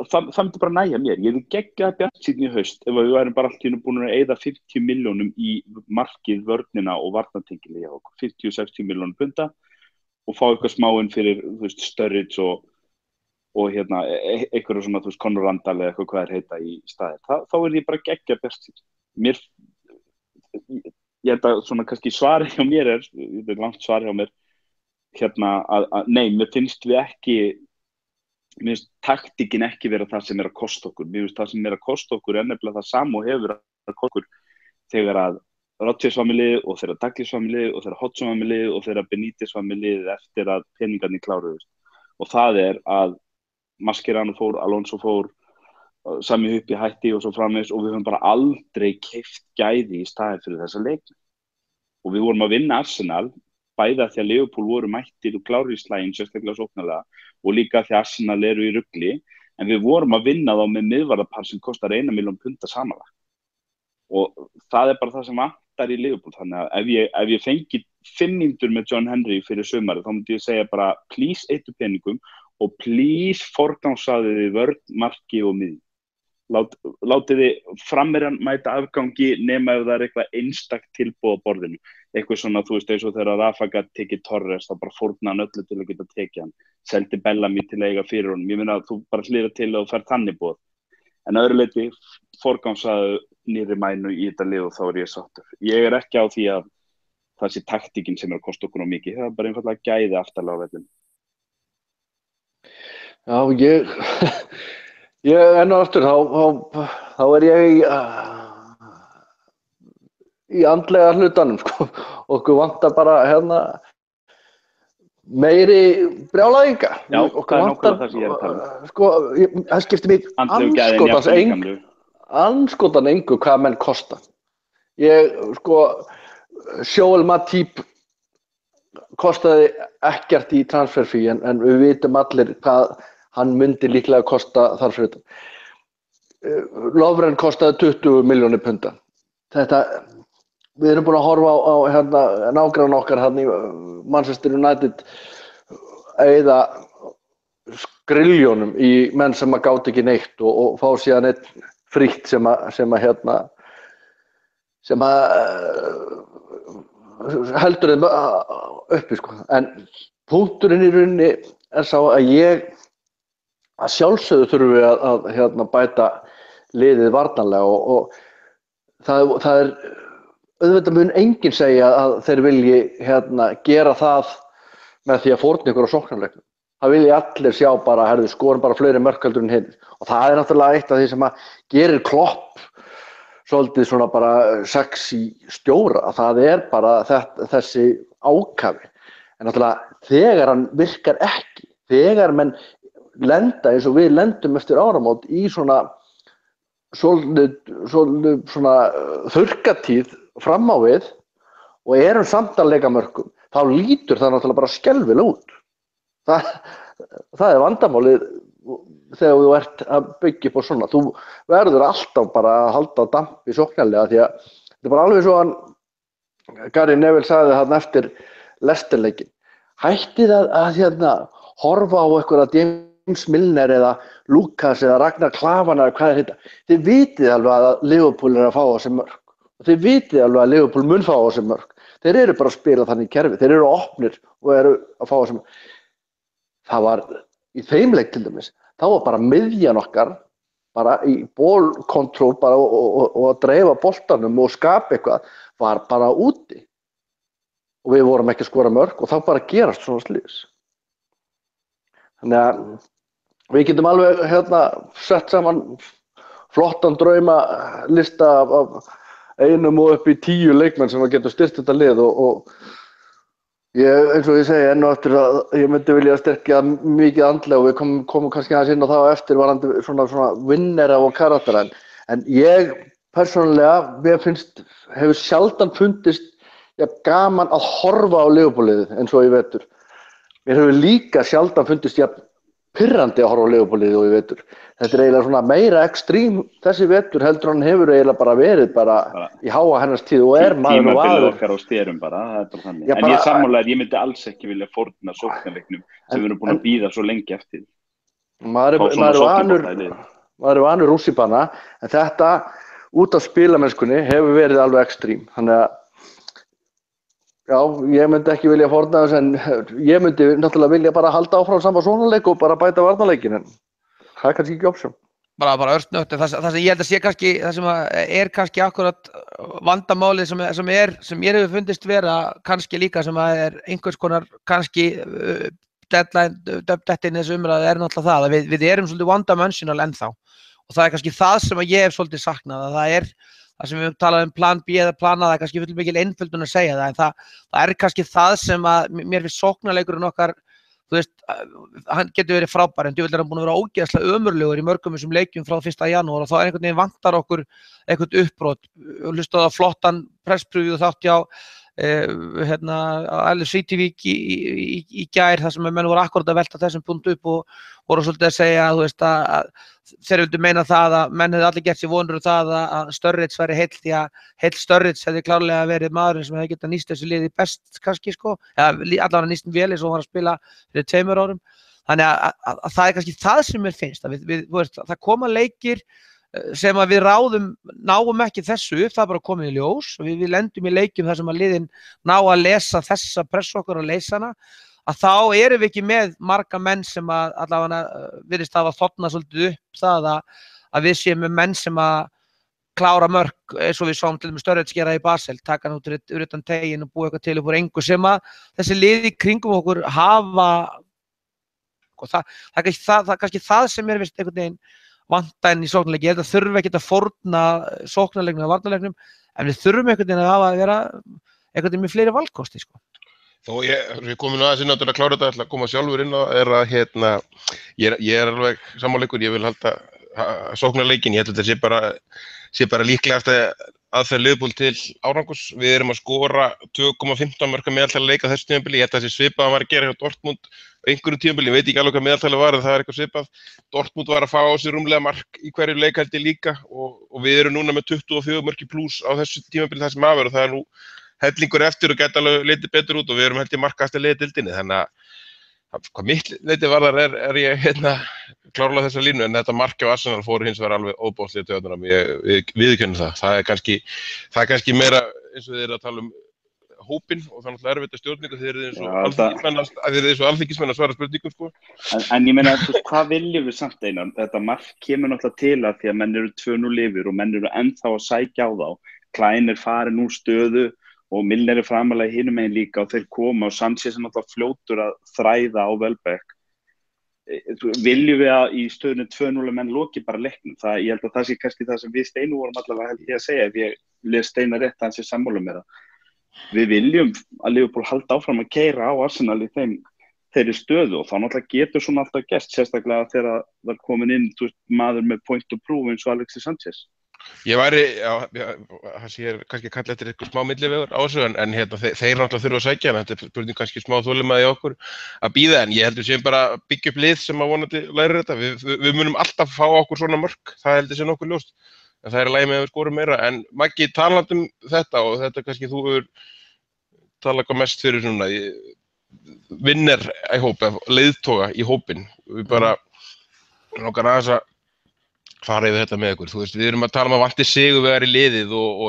það myndi bara nægja mér. Ég hefði geggjað bjartsýnn í haust ef við værum bara allt í einu búin að eyða 50 milljónum í markið, vörnina og varnartengilið hjá okkur, 50-60 milljónum punda og fá eitthvað smáinn fyrir, Sturridge og einhverju svona, Conor Randall eða eitthvað hvað heita í staðir. Þá ég bara geggjað bjartsýnn. Ég held að svona kannski svarið hjá mér þetta er langt svar hjá mér, að nei, mér finnst taktíkin ekki vera það sem að kosta okkur. Mér finnst það sem að kosta okkur nefnilega það sama og hefur að kosta okkur þegar að Rodgers var með liðið og þegar Douglas var með liðið og þegar Hodgson var með liðið og þegar Benítez var með liðið eftir að peningarnir kláruðust. Og það að Mascherano fór, Alonso fór, Sami Huppi hætti og svo framvegis og við höfum bara aldrei keypt gæði í staðinn fyrir þessa leikni. Og við vorum að vinna Arsenal bæði að því að Liverpool voru mættir og klárir í slaginn, sérstaklega sóknarlega, og líka að því að Arsenal eru í rugli, en við vorum að vinna þá með miðvarðarpar sem kostar 1 milljón punda samanlagt. Og það bara það sem vantar í Liverpool, þannig að ef ég fengi 5 mínútur með John Henry fyrir sumarið, þá myndi ég segja bara please eittu peningum og please forgangsraðið þið vörn, marki og miðju. Látið þið framherjan mæta afgangi nema ef það er eitthvað einstakt tilboð á borðinu. Eitthvað svona, eins og þegar Rafa gat tekið Torres, þá bara fórnaði hann öllu til að geta tekið hann. Seldi Bellamy til að eiga fyrir honum. Ég meina að þú bara hlýðir til að þú fær þannig boð. En öðru leyti forgangsraðu nýrri mænu í þetta lið og þá ég sáttur. Ég ekki á því að það sé taktíkin sem að kosta okkur á mikið. Það bara einfaldlega gæði aftarlega á vellinu. Já, ég enn og aftur, þá ég í andlega hlutanum, sko. Okkur vantar bara meiri brjálæðinga. Já, það er nákvæmlega það sem ég að tala um. Sko, það skiptir mig anskotan engu hvað menn kosta. Joel Matip kostaði ekkert í transferfí en við vitum allir hvað hann myndi líklega kosta þar fyrir þetta. Lovren kostaði 20 milljónir punda. Við erum búin að horfa á nágrann okkar í Manchester United eyða skriljónum í menn sem að gátu ekki neitt og fá síðan einn frítt sem heldur þeim uppi, sko. En punkturinn í rauninni er sá að sjálfsögðu þurfum við að bæta liðið varnarlega og það er auðvitað mun enginn segja að þeir vilji gera það með því að fórna ykkur á sóknarleiknum. Það vilji allir sjá bara, skorum bara fleiri mörk heldur en hinn. Og það er náttúrulega eitt af því sem að gerir Klopp svolítið svona bara sexy stjóra. Það er bara þessi ákafi. En náttúrulega þegar hann virkar ekki, þegar menn lenda eins og við lendum eftir áramót í svona þurrkatíð fram á við og erum samt að leika mörkum, þá lítur það náttúrulega bara skelfilega út. Það er vandamálið þegar þú ert að byggja upp og svona. Þú verður alltaf bara að halda á dampi sóknarlega því að þetta er bara alveg svo hann Gary Neville sagði þarna eftir Leicester-leikinn. Hættið að horfa á einhverja James Milner eða Lucas eða Ragnar Klavan eða hvað heita. Þið vitið alveg að Liverpool er að fá á sig mörk. Og þið vitið alveg að Liverpool mun fá á sig mörk. Þeir eru bara að spila þannig í kerfi. Þeir eru opnir og eru að fá á sig mörk. Það var í þeim leik til dæmis. Þá var bara miðjan okkar bara í ballkontról og að dreifa boltanum og skapa eitthvað var bara úti. Og við vorum ekki að skora mörk og þá bara gerast svona slys. Þannig að við getum alveg sett saman flottan draumalista af einum og upp í 10 leikmenn sem að geta styrkt þetta lið og ég, eins og ég segi enn og eftir að ég myndi vilja styrkja mikið andlega og við komum kannski aðeins inn á það á eftir varandi svona vinnera og karaktera en ég persónulega, hefur sjaldan fundist gaman að horfa á Liverpool-liðið eins og í vetur. Mér hefur líka sjaldan fundist pirrandi að horfa á Liverpool-liðið og í vetur. Þetta eiginlega svona meira ekstrím þessi vetur heldur hann hefur eiginlega bara verið í háa hennars tíð og maður og tímabilið okkar á styrum bara, það bara þannig. En ég sammálaður, ég myndi alls ekki vilja fórna sóknarleiknum sem við erum búin að bíða svo lengi eftir. Maður er vanur rússipanna, en þetta út af spilamennskunni hefur verið alveg ekstrím. Þannig að já, ég myndi ekki vilja fórna þess en ég myndi náttúrulega vilja bara halda áfram sama svona leik og bara bæta varnarleikin en það kannski ekki option. Bara örstnögt, það sem ég held að sé kannski, það sem er kannski akkurat vandamálið sem ég hefur fundist vera kannski líka sem er einhvers konar kannski deadline, döpdettin þessu umræðu náttúrulega það að við erum svolítið one-dimensional ennþá og það kannski það sem ég hef svolítið saknað að það sem við talaðum plan B eða plan A, það kannski full mikil einföldun að segja það, en það kannski það sem að mér finnst sóknarleikurinn okkar, þú veist, hann getur verið frábær, en djúvill hann búin að vera ógeðslega ömurlegur í mörgum þessum leikjum frá 1. janúar og þá einhvern veginn vantar okkur eitthvað uppbrot, hlustaðu á flottan presspreview þátt hjá LFC-TV í gær þar sem menn voru akkurat að velta þessum punkt upp og voru svolítið að segja þú veist að þeir vildu meina það að menn hefði allir gert sér vonur það að Sturridge væri heill því að heill Sturridge hefði klárlega verið maðurinn sem hefði getað nýst þessu liði best kannski sko, eða allavega nýst vel eins og hann var að spila fyrir 2 árum þannig að það er kannski það sem mér finnst að það koma leikir sem að við náum ekki þessu upp, það er bara komið í ljós og við lendum í leikjum þar sem að liðin ná að lesa þessa pressu okkur og leysa hana að þá erum við ekki með marga menn sem að allavega virðist hafa þotnað svolítið upp það að við séum með menn sem að klára mörk eins og við sáum til með Sturridge gera í Basel, taka hann út utan tegin og búa eitthvað til upp úr engu sem að þessi liði kringum okkur hafa og það er kannski það sem mér finnst einhvern veginn vanta inn í sóknarleiki, ég held að þurfum ekki að fórna sóknarleiknum og varnarleiknum en við þurfum einhvern veginn að hafa að vera einhvern veginn með fleiri valkosti sko. Þó við komum aðeins inn á þetta að klára þetta, ætla að koma sjálfur inn á er að ég er alveg sammáleikur, ég vil halda sóknarleikin, ég held að þetta sé bara líklegast aðferð Liverpool til árangurs. Við erum að skora 2,15 mörk að meðaltali leika þessu tímabili, ég held að þessi svipað var að gera hjá Dortmund einhverjum tímabili, ég veit ekki alveg hvað meðaltali var en það er eitthvað svipað. Dortmund var að fá á sig rúmlega mark í hverju leik held ég líka og við erum núna með 24 mörk í plús á þessu tímabili það sem afur og það er nú hellingur eftir og geta alveg litið betur út og við erum held ég markahæsta liðið deildinni þannig að hvað mitt leyti varðar er ég klárlega þessa línu en þetta mark á Arsenal fór hins vegar alveg óbóðslega taugarnar á mig, ég viðurkenni það. Það er kannski meira eins og þið eru að tala hópinn og það er náttúrulega erfitt að stjórningu þegar þið eru eins og alþingismenn að svara spurningum sko. En ég meina, hvað viljum við samt Einar? Þetta mark kemur náttúrulega til að því að menn eru 2-0 yfir og menn eru ennþá að sækja á þá. Klein er farin úr stöðu og Milner er framalega hinum megin líka og þeir koma og Sanchez er náttúrulega fljótur að þræða á Welbeck. Viljum við að í stöðunni 2-0 menn loki bara leiknum? Ég held að það sé kannski það sem við Steinu vorum allavega held ég að segja ef ég les Steina rétt að hann sé sammála með það. Við viljum að Liverpool halda áfram að keyra á Arsenal í þeirri stöðu og þá náttúrulega getur svona alltaf gerst, sérstaklega þegar það er komin inn maður með point to prove eins og Alexis Sanchez. Ég væri, það sé kannski kalla eftir eitthvað smá millivegur á þessu en þeir náttúrulega þurfa að sækja en þetta er spurning kannski smá þolinmæði í okkur að bíða en ég heldur sem bara byggja upp lið sem að vonandi læra þetta. Við munum alltaf fá okkur svona mörk, það heldur sem nokkuð ljóst. En það er að lægi með að við skorum meira en Maggi talandi þetta og þetta kannski þú hefur talað eitthvað mest fyrir svona vinner í hópi, leiðtoga í hópin. Við bara nokkar aðeins að fara yfir þetta með ykkur. Þú veist, við erum að tala að vanti sigurvegar í liðið og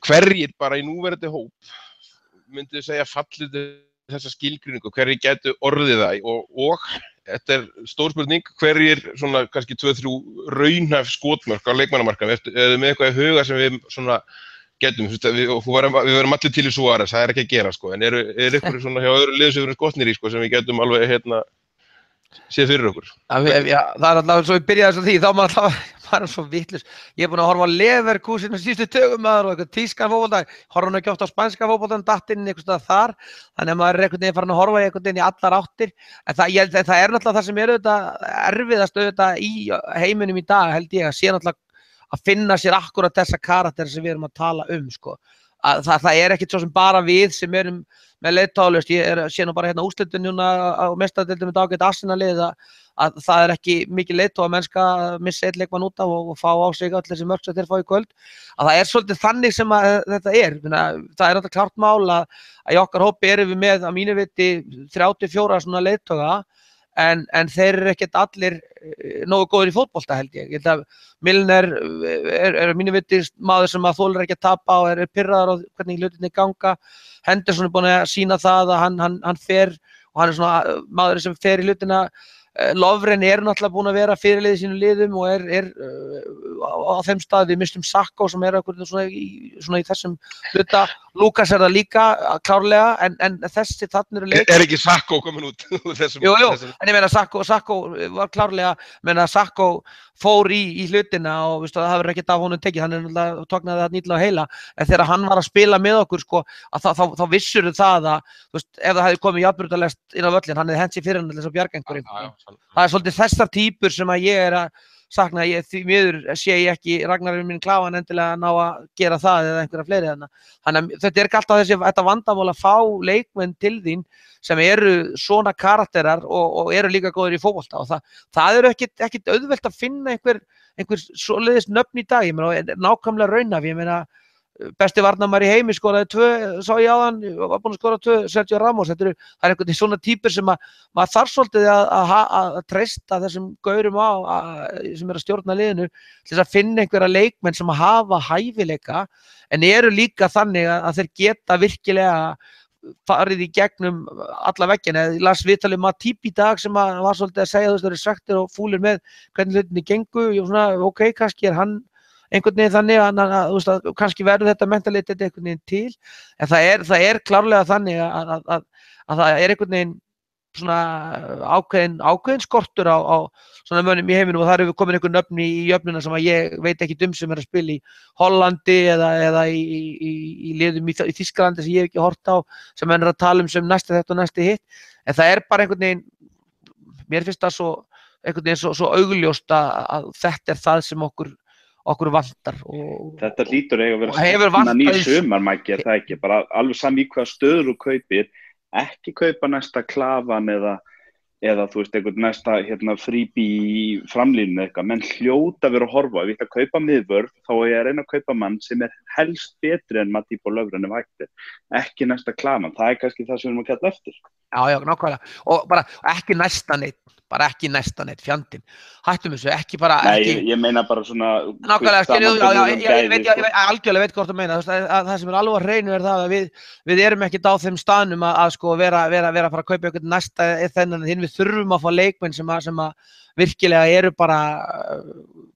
hverjir bara í núverandi hóp myndið segja fallið þessa skilgreiningu, hverjir gætu orðið það og þetta er stór spurning, hverjir svona kannski 2-3 raunhæf skotmörk á leikmannamarkaðnum, eða með eitthvað í huga sem við svona getum, við verum allir til í Suárez, það er ekki að gera sko, en er ykkur svona hjá öðru liðum sem við erum skotnir í sko sem við getum alveg séð fyrir okkur? Já, það er alltaf, svo við byrjaði þess að því, þá var svo vitlaus. Ég er búinn að horfa á Leverkusen á síðustu dögum maður og eitthvað tískan fótbolta, horfa nú ekki oft á spænska fótboltann, datt inn einhvers staðar þar, þannig að maður er einhvern veginn farin að horfa einhvern veginn í allar áttir, en það er náttúrulega það sem er auðvitað erfiðast auðvitað í heiminum í dag, held ég, að sé náttúrulega að finna sér akkurat þessa karakter sem við erum að tala sko. Það er ekkert svo sem bara við sem erum með leiðtogalaust, ég sé nú bara hérna úrslitin núna á meistaradeildinni með ágætt Arsenal-lið að það er ekki mikið leiðtogamennska að missa einn leikmann út af og fá á sig öll þessi mörk sem þeir fá í kvöld, að það er svolítið þannig sem að þetta er. Það er náttúrulega klart mál að í okkar hópi erum við með að mínu viti 34 svona leiðtoga en þeir eru ekkert allir nógu góður í fótbolta held ég. Ég held að Milner er mínu viti maður sem að þolir ekki að tapa og er pirraður á hvernig hlutinni ganga. Henderson er búinn að sýna það að hann fer og hann er svona maður sem fer í hlutina. Lovren er náttúrulega búinn að vera fyrirliði sínum liðum og er á þeim stað við mistum Sakko sem er svona í þessum hluta. Lukas er það líka klárlega en þessi þarna eru leik. Er ekki Sakko komin út úr þessum? Jú, en ég meina Sakko var klárlega, Sakko fór í hlutina og það hefur ekkert af honum tekið, hann er náttúrulega tóknaði það nýtla á heila, en þegar hann var að spila með okkur sko, að þá vissur það að ef það hefði komið jafnbrautarlest inn á völlin, hann hefði hent sér fyrir hann til þess að bjarga einhverjum. Það er svolítið þessar týpur sem að ég er að sakna, því miður sé ég ekki Ragnarinn minn Klávan endilega ná að gera það eða einhverja fleiri þarna. Þannig að þetta er ekki alltaf þetta vandamál að fá leikmenn til þín sem eru svona karakterar og eru líka góðir í fótbolta og það eru ekkit auðvelt að finna einhver svoleiðis nöfn í dag, ég meina, nákvæmlega raunhæf, ég meina, besti varnarmaður í heimi skoraði 2, sá ég áðan, var búinn að skora 2, Sergio Ramos, það er einhvern veginn svona týpur sem maður þarf svolítið að treysta þessum gaurum sem er að stjórna liðinu til þess að finna einhverja leikmenn sem hafa hæfileika en eru líka þannig að þeir geta virkilega farið í gegnum alla veggina. Ég las viðtalið Matip í dag sem var svolítið að segja þeir eru svektir og fúlir með hvernig hlutinni gengu, ok, kannski er hann einhvern veginn þannig að kannski verður þetta mentalitet einhvern veginn til, en það er klárlega þannig að það er einhvern veginn svona ákveðin skortur á svona mönnum í heiminum og þar hefur komin einhver nöfn í jöfnuna sem að ég veit ekki sem er að spila í Hollandi eða í liðum í Þýskalandi sem ég hef ekki hort á sem er að tala sem næsti þetta og næsti hitt, en það er bara einhvern veginn, mér finnst það einhvern veginn svo augljóst að þetta er það sem okkur vantar. Þetta hlýtur eiga að vera nýr sumar, Mækki, er það ekki? Bara alveg sami í hvaða stöður þú kaupir, ekki kaupa næsta Klavan eða þú veist, einhvern næsta fríbí í framlínu eitthvað, menn hljóta vera að horfa. Ef ég ætla að kaupa miðvörð, þá er ég að reyna að kaupa mann sem er helst betri en Matip og Lovren ef hægt er. Ekki næsta Klavan, það er kannski það sem við erum að kalla eftir. Já, nákvæmlega. Og bara ekki næsta neitt, fjandinn. Hættum þessu, ekki bara... Nei, ég meina bara svona... Nákvæmlega, ég algjörlega veit hvort þú meina. Það sem er alveg að hreinu er það að við erum ekkert á þeim staðnum að sko vera að fara að kaupa einhvern næsta þennan, hinn við þurfum að fá leikmenn sem að virkilega eru bara,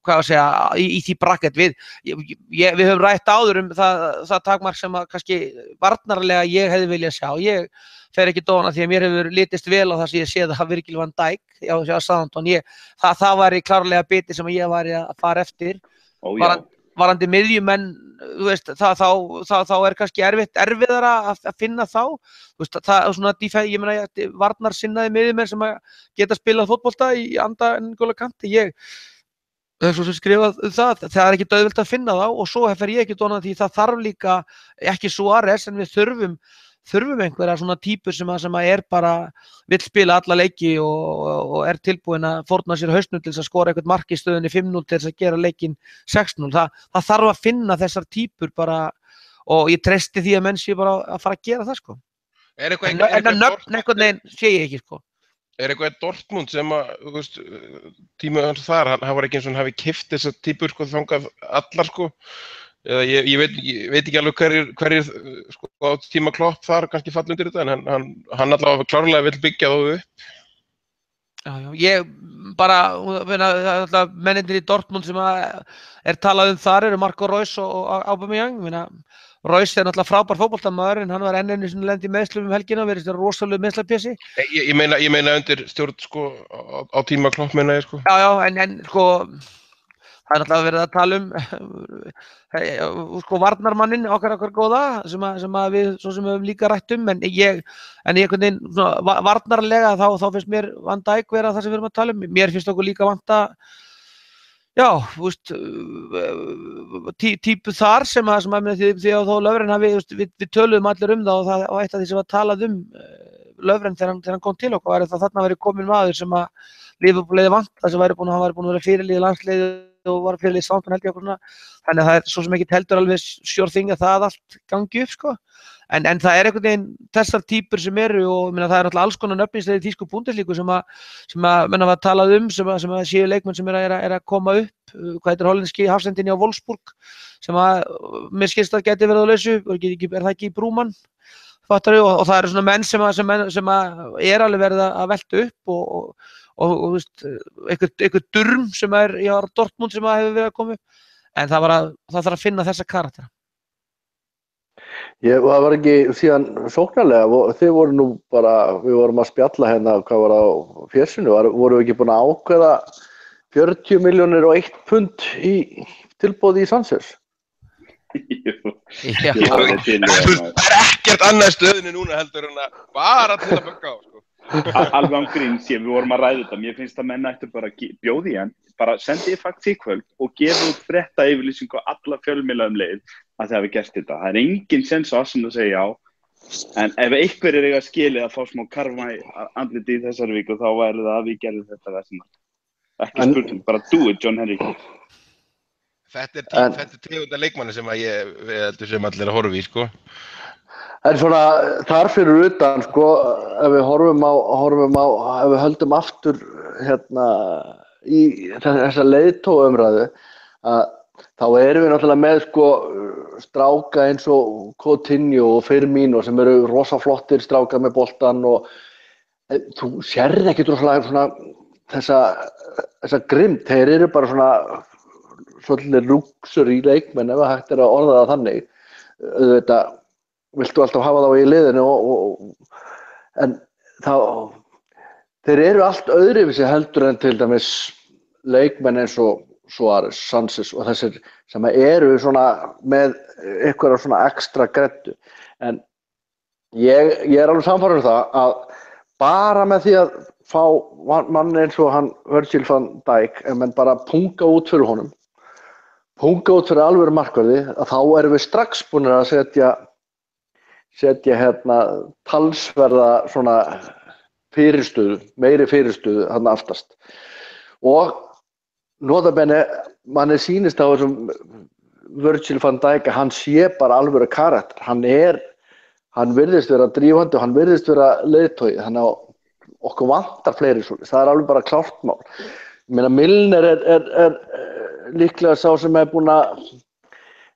hvað að segja, í því bracket. Við höfum rætt áður það takmark sem að kannski varnarlega ég hefði viljað sjá. Ég fer ekki dóna því að mér hefur litist vel á það sem ég séð að Virgil van Dijk hjá Southampton. Það var í klárlega biti sem ég var að fara eftir. Varandi miðjumenn, þú veist, þá er kannski erfiðara að finna þá. Þú veist, það er svona, ég meina, varnarsinnaði miðjumenn sem geta spilað fótbolta í anda N'Golo Kanté. Ég hef svo sem skrifað það er ekki auðvelt að finna þá og svo fer ég ekki dóna því það þarf líka ekki Suárez en við þurfum einhverja svona típur sem að er bara vill spila alla leiki og er tilbúin að fórna sér hausnum til þess að skora eitthvað mark í stöðunni 5-0 til þess að gera leikin 6-0. Það þarf að finna þessar típur bara og ég treysti því að menn sé bara að fara að gera það sko. En einhvern veginn sé ég ekki sko. Er eitthvað Dortmund sem að, þú veist, tíma hans þar, hann var ekki eins og hann hafi keypt þessar típur sko þangað allar sko. Eða ég veit ekki alveg hverjir sko, á tíma Klopp þar kannski falla undir þetta en hann allavega klárlega vill byggja þá upp. Já, ég bara, mennindir í Dortmund sem er talað þar eru Marco Reus og Aubameyang. Reus er náttúrulega frábær fótboltamaður en hann var enn einu sinni lent í meiðslum helgina og verið rosalega meiðslapjössi. Ég meina undir stjórn sko á tíma Klopp meina ég sko. Já, en sko Það náttúrulega verið að tala sko varnarmanninn okkar góða sem að við svo sem höfum líka rætt en einhvern veginn varnarlega þá finnst mér Van Dijk vera það sem við erum að tala mér finnst okkur líka vanta típu þar sem að því að þó Löfren við töluðum allir það og það var eitt af því sem var talað Löfren þegar hann kom til okkur var það þarna verið komin maður sem að Liverpool vant það sem hann væri búin að vera fyrirliði landsliði og var fyrirliði Southampton held ég okkur þannig að það svo sem ekki heldur alveg sure thing að það allt gangi upp sko en það einhvern veginn þessar típur sem eru og það náttúrulega alls konar nöfninslegir þýsku Bundesligu sem að menn hafa talað sem að séu leikmenn sem er að koma upp hvað heitir hollenski hafsendinni á Wolfsburg sem að mér skilst að geti verið á lausu er það ekki Brúmann fattari og það eru svona menn sem að er alveg verið að velta upp og eitthvað durm sem er í Dortmund sem að hefur verið að koma upp en það þarf að finna þessa karaktera. Það var ekki síðan sóknarlega, þið voru nú bara, við vorum að spjalla hérna hvað var á fjörsinu, voru við ekki búin að ákveða 40 milljónir og 1 pund í tilboði í Sanchez? Já. Það er ekkert annað stöðinu núna heldur en að bara til að bögga á sko. Alveg án gríns, við vorum að ræða þetta, mér finnst að menn ættu bara að bjóði hann, bara sendi fakt í kvöld og gefa út frétta yfirlýsingu á alla fjölmiðla leið að það hafi gert þetta. Það er engin sens á Arsenal að segja já, en ef einhverjir eiga skilið að fá smá karma í andliti í þessari viku þá væri það að við gerðum þetta þessum. Ekki spurning, bara do it, John Henry. Þetta er tegunda leikmanni sem að ég heldur sem allir að horfa í sko. En svona þar fyrir utan sko, ef við horfum á, ef við höldum aftur hérna í þessa leiðtógaumræðu þá erum við náttúrulega með sko stráka eins og Coutinho og Firmino sem eru rosa flottir strákar með boltan og þú sérð ekki rosalega svona þessa grimmd, þeir eru bara svona svolítið rúksur í leikmenn ef það hægt er að orða það þannig. Auðvitað viltu alltaf hafa þá í liðinu en þeir eru allt öðruvísi heldur en til dæmis leikmenn eins og Suárez, Sanchez og þessir sem eru svona með einhverja svona ekstra greddu. En ég er alveg samfærður það að bara með því að fá mann eins og hann Virgil van Dijk, ef menn bara punga út fyrir honum, punga út fyrir alvöru markverði, að þá erum við strax búin að setja hérna talsverða svona meiri fyrirstöðu þarna aftast. Og notabenni, manni sýnist á þessum Virgil van Dijk að hann sé bara alvöru karakter. Hann virðist vera drífandi og hann virðist vera leiðtogi, þannig að okkur vantar fleiri svoleiðis. Það er alveg bara klárt mál. Ég meina Milner er líklega sá sem er búinn að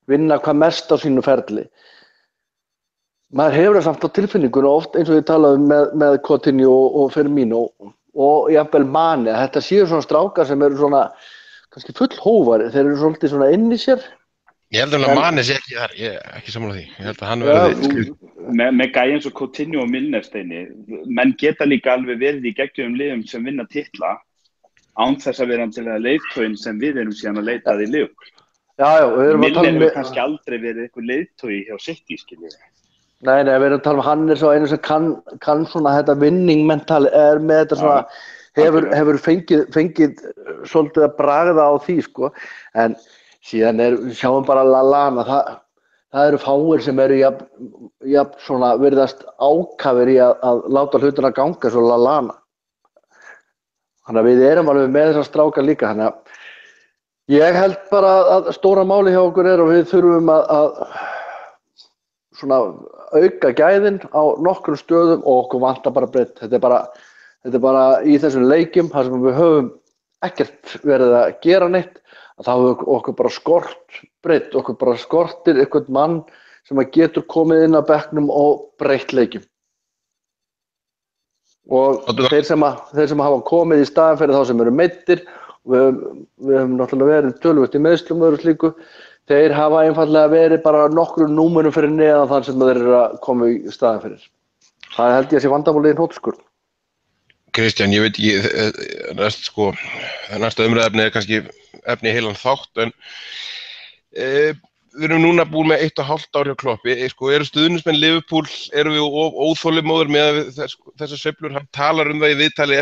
vinna hvað mest á sínu ferli. Maður hefur það samt á tilfinningunni oft eins og ég talaði með Coutinho og Firmino og jafnvel Mane, að þetta séu svona strákar sem eru svona kannski full hófari, þeir eru svolítið svona inn í sér. Ég held að Mane sé ekki þar, ég er ekki sammála því. Ég held að hann verði með gæi eins og Coutinho og Milner Steini, menn geta líka alveg verið í geggjum liðum sem vinna titla án þess að vera til að leiðtoginn sem við erum síðan að leita að í Liverpool. Já, við erum að tala Milner hefur kannski aldrei verið eitthvað leiðtogi hjá City, skiljið. Nei, við erum að tala hann er svo einu sem kann svona þetta winning mental, er með þetta svona, hefur fengið svolítið að bragða á því, sko, en síðan sjáum bara Lallana, það eru fáir sem eru jafn svona virðast ákafir í að láta hlutina ganga svo Lallana. Þannig að við erum alveg með þessar strákar líka, þannig að ég held bara að stóra máli hjá okkur er og við þurfum að svona auka gæðin á nokkrum stöðum og okkur vantar bara breidd. Þetta er bara í þessum leikjum þar sem við höfum ekkert verið að gera neitt, að þá hefur okkur bara skort breidd, okkur bara skortir einhvern mann sem getur komið inn á bekknum og breytt leikjum. Og þeir sem hafa komið í staðinn fyrir þá sem eru meiddir, og við höfum náttúrulega verið töluvert í meiðslum og öðru slíku, þeir hafa einfaldlega verið bara nokkrum númerum fyrir neðan þann sem þeir eru að koma í staðinn fyrir. Það held ég að sé vandamálið í hnóttuskurð. Kristján, ég veit ekki, næsta umræðefni kannski efni í heilan þátt, en við erum núna búin með 1,5 ár hjá Kloppi, eru stuðningsmenn Liverpool, erum við óþolinmóðir með þessar sveiflur, hann talar það í viðtali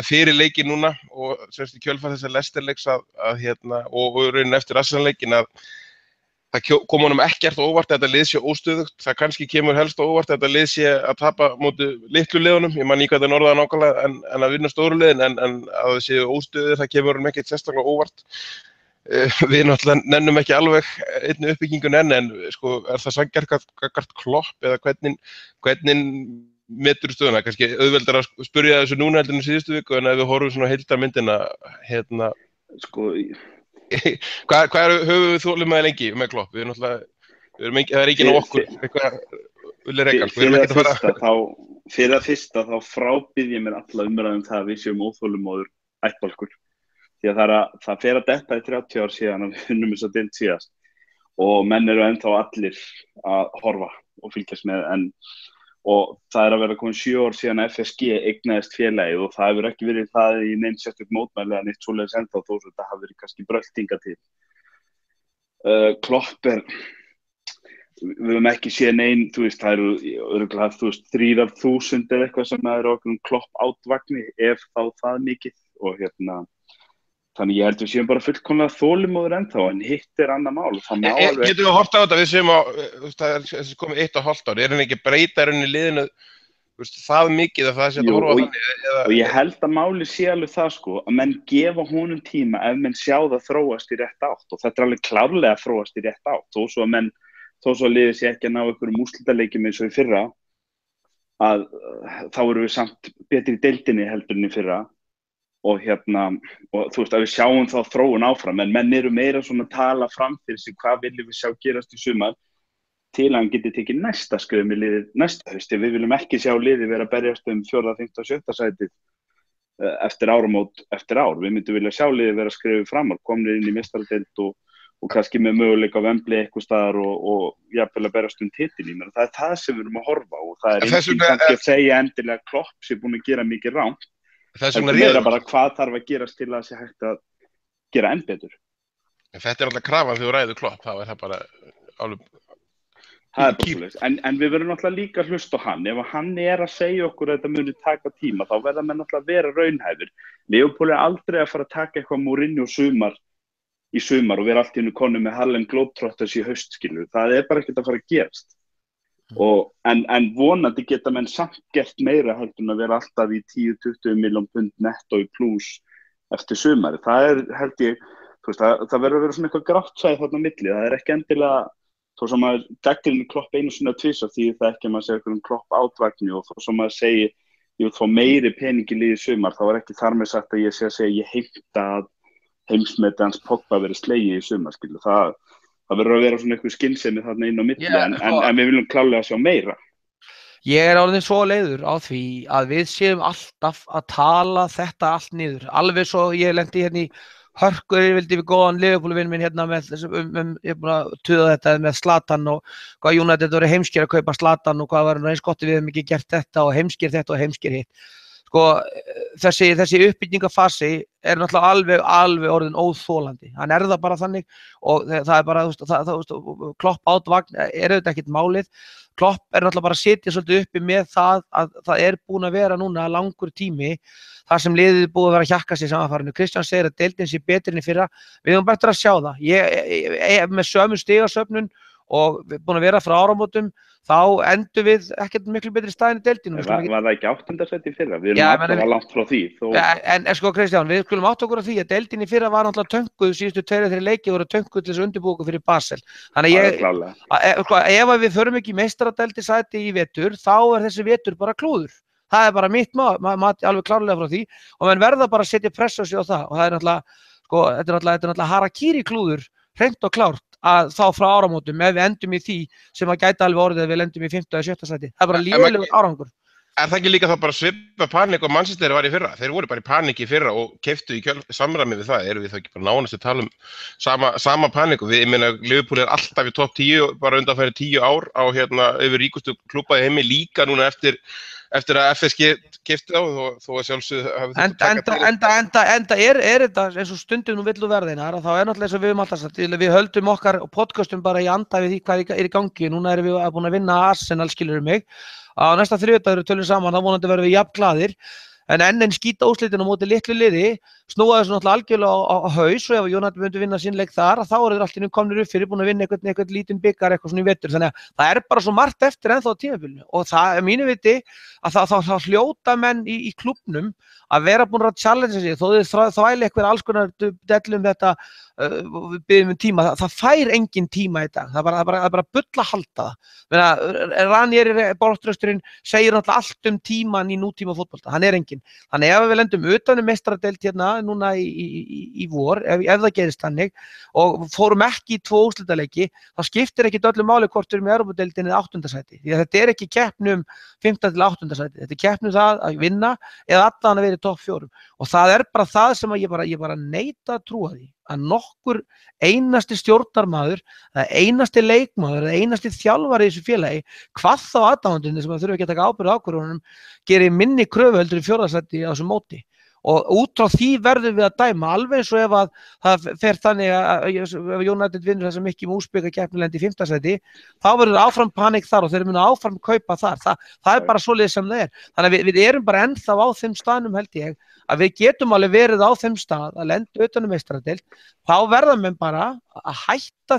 fyrir leikinn núna og semst í kjölfar þessar Leicester-leiks og raunin eftir Arsenal-leikinn að það kom honum ekkert óvart að þetta lið sé óstöðugt, það kannski kemur helst óvart að þetta lið sé að tapa móti litlu liðunum, ég man ekki hvað það norðaði nákvæmlega en að vinna stóru liðin en að það séu óstöðugt, það kemur honum ekkert sérstaklega óvart. Við náttúrulega nennum ekki alveg einni uppbyggingun en er það sanngjarnt Klopp eða hvernig metur stöðuna, kannski auðveldar að spyrja þessu núna heldur en síðustu viku en ef við horfum svona heildarmyndina Hvað höfum við þolinmæði lengi með Klopp? Það er ekki ná okkur eitthvað vilja reykast. Fyrir að fyrsta þá frábið ég mér alla umræðum það að við séum óþolinmóður ættbálkur. Því að það fer að detta í 30 ár síðan að við unnum þess að deild síðast og menn eru ennþá allir að horfa og fylgjast með og það er að vera komin 7 ár síðan að FSG eignaðist félagið og það hefur ekki verið það í neinn sérstök mótmæli eða neitt svoleiðis ennþá þó svo þetta hafi verið kannski bröltinga til. Klopp við höfum ekki séð neinn, það eru örugglega 3.000 eða eitthvað sem er okkur Klopp átvagni ef þá það mikið og þannig ég held við séum bara fullkomlega þolinmóðir ennþá en hitt annað mál. Getum við hort á þetta, við séum það er komið 1,5 ár, er hann ekki breyta í liðinu það mikið að það sé að horfa á þannig? Og ég held að máli sé alveg það að menn gefa honum tíma ef menn sjá það þróast í rétt átt og þetta er alveg klárlega að þróast í rétt átt þó svo að liðið sé ekki að ná einhverjum úrslitaleikjum eins og í fyrra að þá erum við samt betri í deildinni heldur en í fyrra og að við sjáum þá þróun áfram en menn eru meira svona að tala fram fyrir sig hvað viljum við sjá gerast í sumar til að hann geti tekið næsta skref með liðið næsta hausti. Við viljum ekki sjá liðið vera að berjast 4., 5. og 7. sætið eftir áramót eftir ár. Við myndum vilja sjá liðið vera skrefið fram og komnir inn í meistaradeild og kannski með möguleika á Wembley eitthvað staðar og jafnvel að berjast titil í mér. Það er það sem við erum að horfa á og það er enginn kannski að segja endilega Klopp sé búin að gera mikið rangt. Það er bara hvað þarf að gerast til að það sé hægt að gera enn betur. Þetta er alltaf krafan þegar þú ræður Klopp, þá er það bara alveg... Það er bara svoleiðis, en við verðum náttúrulega líka að hlusta á hann. Ef hann er að segja okkur að þetta muni taka tíma, þá verða menn náttúrulega að vera raunhæfir. Liverpool er aldrei að fara að taka eitthvað Mourinho í sumar og vera allt í einu konum með Harlem Globetrotters í haustskilu. Það er bara ekkert að fara að gerast. En vonandi geta menn samt gert meira heldur en að vera alltaf í 10-20 milljón pund netto í plús eftir sumari. Það er held ég, það verður að vera svona eitthvað grátt þarna á milli. Það er ekki endilega, þó sem maður gagnrýnir Klopp einu sinni að tvisa því það ekki að maður segja eitthvað Klopp átvagni og þó sem maður segir ég vil fá meiri pening í liðið sumar, þá er ekki þar með sagt að ég sé að segja ég heimta að heimsmeti hans Pogba verið slegið í sumar, skilu. Það verður að vera svona eitthvað skynsemi þarna inn á milli, en við viljum klárlega sjá meira. Ég er orðinn svo leiður á því að við séum alltaf að tala þetta allt niður. Alveg svo ég lendi í hörkur vildi við góðan Liverpool-vinn minn með ég er búin að tuða þetta með Zlatan og hvað United voru heimskir að kaupa Zlatan og hvað var eins gott við hefum ekki gert þetta og heimskir þetta og heimskir hitt. Þessi uppbyggingafasi er náttúrulega alveg orðin óþolandi. Hann það bara þannig og það er bara, Klopp átvagn er auðvitað ekkert málið. Klopp er náttúrulega bara að sitja svolítið uppi með það að það er búin að vera núna langur tími þar sem liðið er búið að vera að hjakka sig samanfarinu. Kristján segir að deildin sé betri en í fyrra. Við höfum betur að sjá það. Ég með sömu stigasöfnun og við búin að vera frá áramótum, þá endum við ekkert miklu betri staðin í deildinu. Var það ekki 8. sæti í fyrra? Við erum alltaf langt frá því. En Kristján, við skulum átta okkur á því að deildin í fyrra var náttúrulega tönkuð, síðustu 2-3 leiki voru tönkuð til þess að undirbúa okkur fyrir Basel. Þannig ef við förum ekki í meistaradeildi sæti í vetur, þá er þessi vetur bara klúður. Það er bara mitt mat alveg klárlega frá því og menn verða bara að setja press á sig á það og það er náttúrulega harakiri klúður, hreint og klárt að þá frá áramótum ef við endum í því sem að gæta alveg orðið að við lendum í 5. eða 7. sæti. Það er bara líflegur árangur. Er það ekki líka þá bara svipa panik og Manchester var í fyrra? Þeir voru bara í panik í fyrra og keyptu í samræmi við það. Erum við þá ekki bara nánast að tala sama panik og ég meina Liverpool er alltaf í topp 10 bara undanfæri 10 ár á yfir ríkustu klúbba í heimi líka núna eftir eftir að FSG keypti þá, þó að sjálfsögðu hafi þurft að taka Enda er þetta eins og stundum nú villu verðinar og þá náttúrulega eins og við alltaf sagt, við höldum okkar podcastum bara í anda við því hvað í gangi. Núna erum við búin að vinna Arsenal, skilurðu mig. Á næsta þriðjudag tölum saman, þá vonandi verðum við jafn glaðir. En enn skýta úrslitin á móti litlu liði, snúa þessu náttúrulega algjörlega á haus og ef United myndi vinna sinn leik þar, þá eru þeir allt í einu komnir upp fyrir búin að vinna einhvern lítinn bikar eitthvað svona í vetur. Þannig að það er bara svo margt eftir ennþá á tímabilinu og það er mínu viti að þá hljóta menn í klúbbnum að vera búin að challenge sig, þó þið þvæli eitthvað alls konar dellum þetta, við byggjum tíma, það fær engin tíma í dag, það er bara bull að halda það. Ranieri borðtrösturinn segir náttúrulega allt tíman í nútíma fótbolta, hann er engin. Þannig ef við lendum utan meistaradeild hérna núna í vor, ef það gerist þannig og fórum ekki í 2 úrslitaleiki, þá skiptir ekki öllu máli hvort við erum í Evrópudeildinni 8. sæti, því að þetta er ekki keppni 5. til 8. sæti, þetta er keppni það að vinna eða allan að vera í topp 4 og það er bara það sem að ég bara neita að trúa því að nokkur einasti stjórnarmaður, einasti leikmaður eða einasti þjálfari í þessu félagi, hvað þá aðdáendurnir sem þurfa ekki að taka ábyrgð á ákvörðunum, gerir minni kröfu heldur í 4. sæti á þessu móti. Og út frá því verðum við að dæma, alveg eins og ef að það fer þannig ef United vinnur þessa mikið músbygga keppnilendi í 5. sæti, þá verður áfram panik þar og þeir munu áfram kaupa þar. Það er bara svoleiðis sem það er. Þannig að við erum bara ennþá á þeim staðnum held ég, að við getum alveg verið á þeim stað að lenda utan meistaradeild, þá verða menn bara að hætta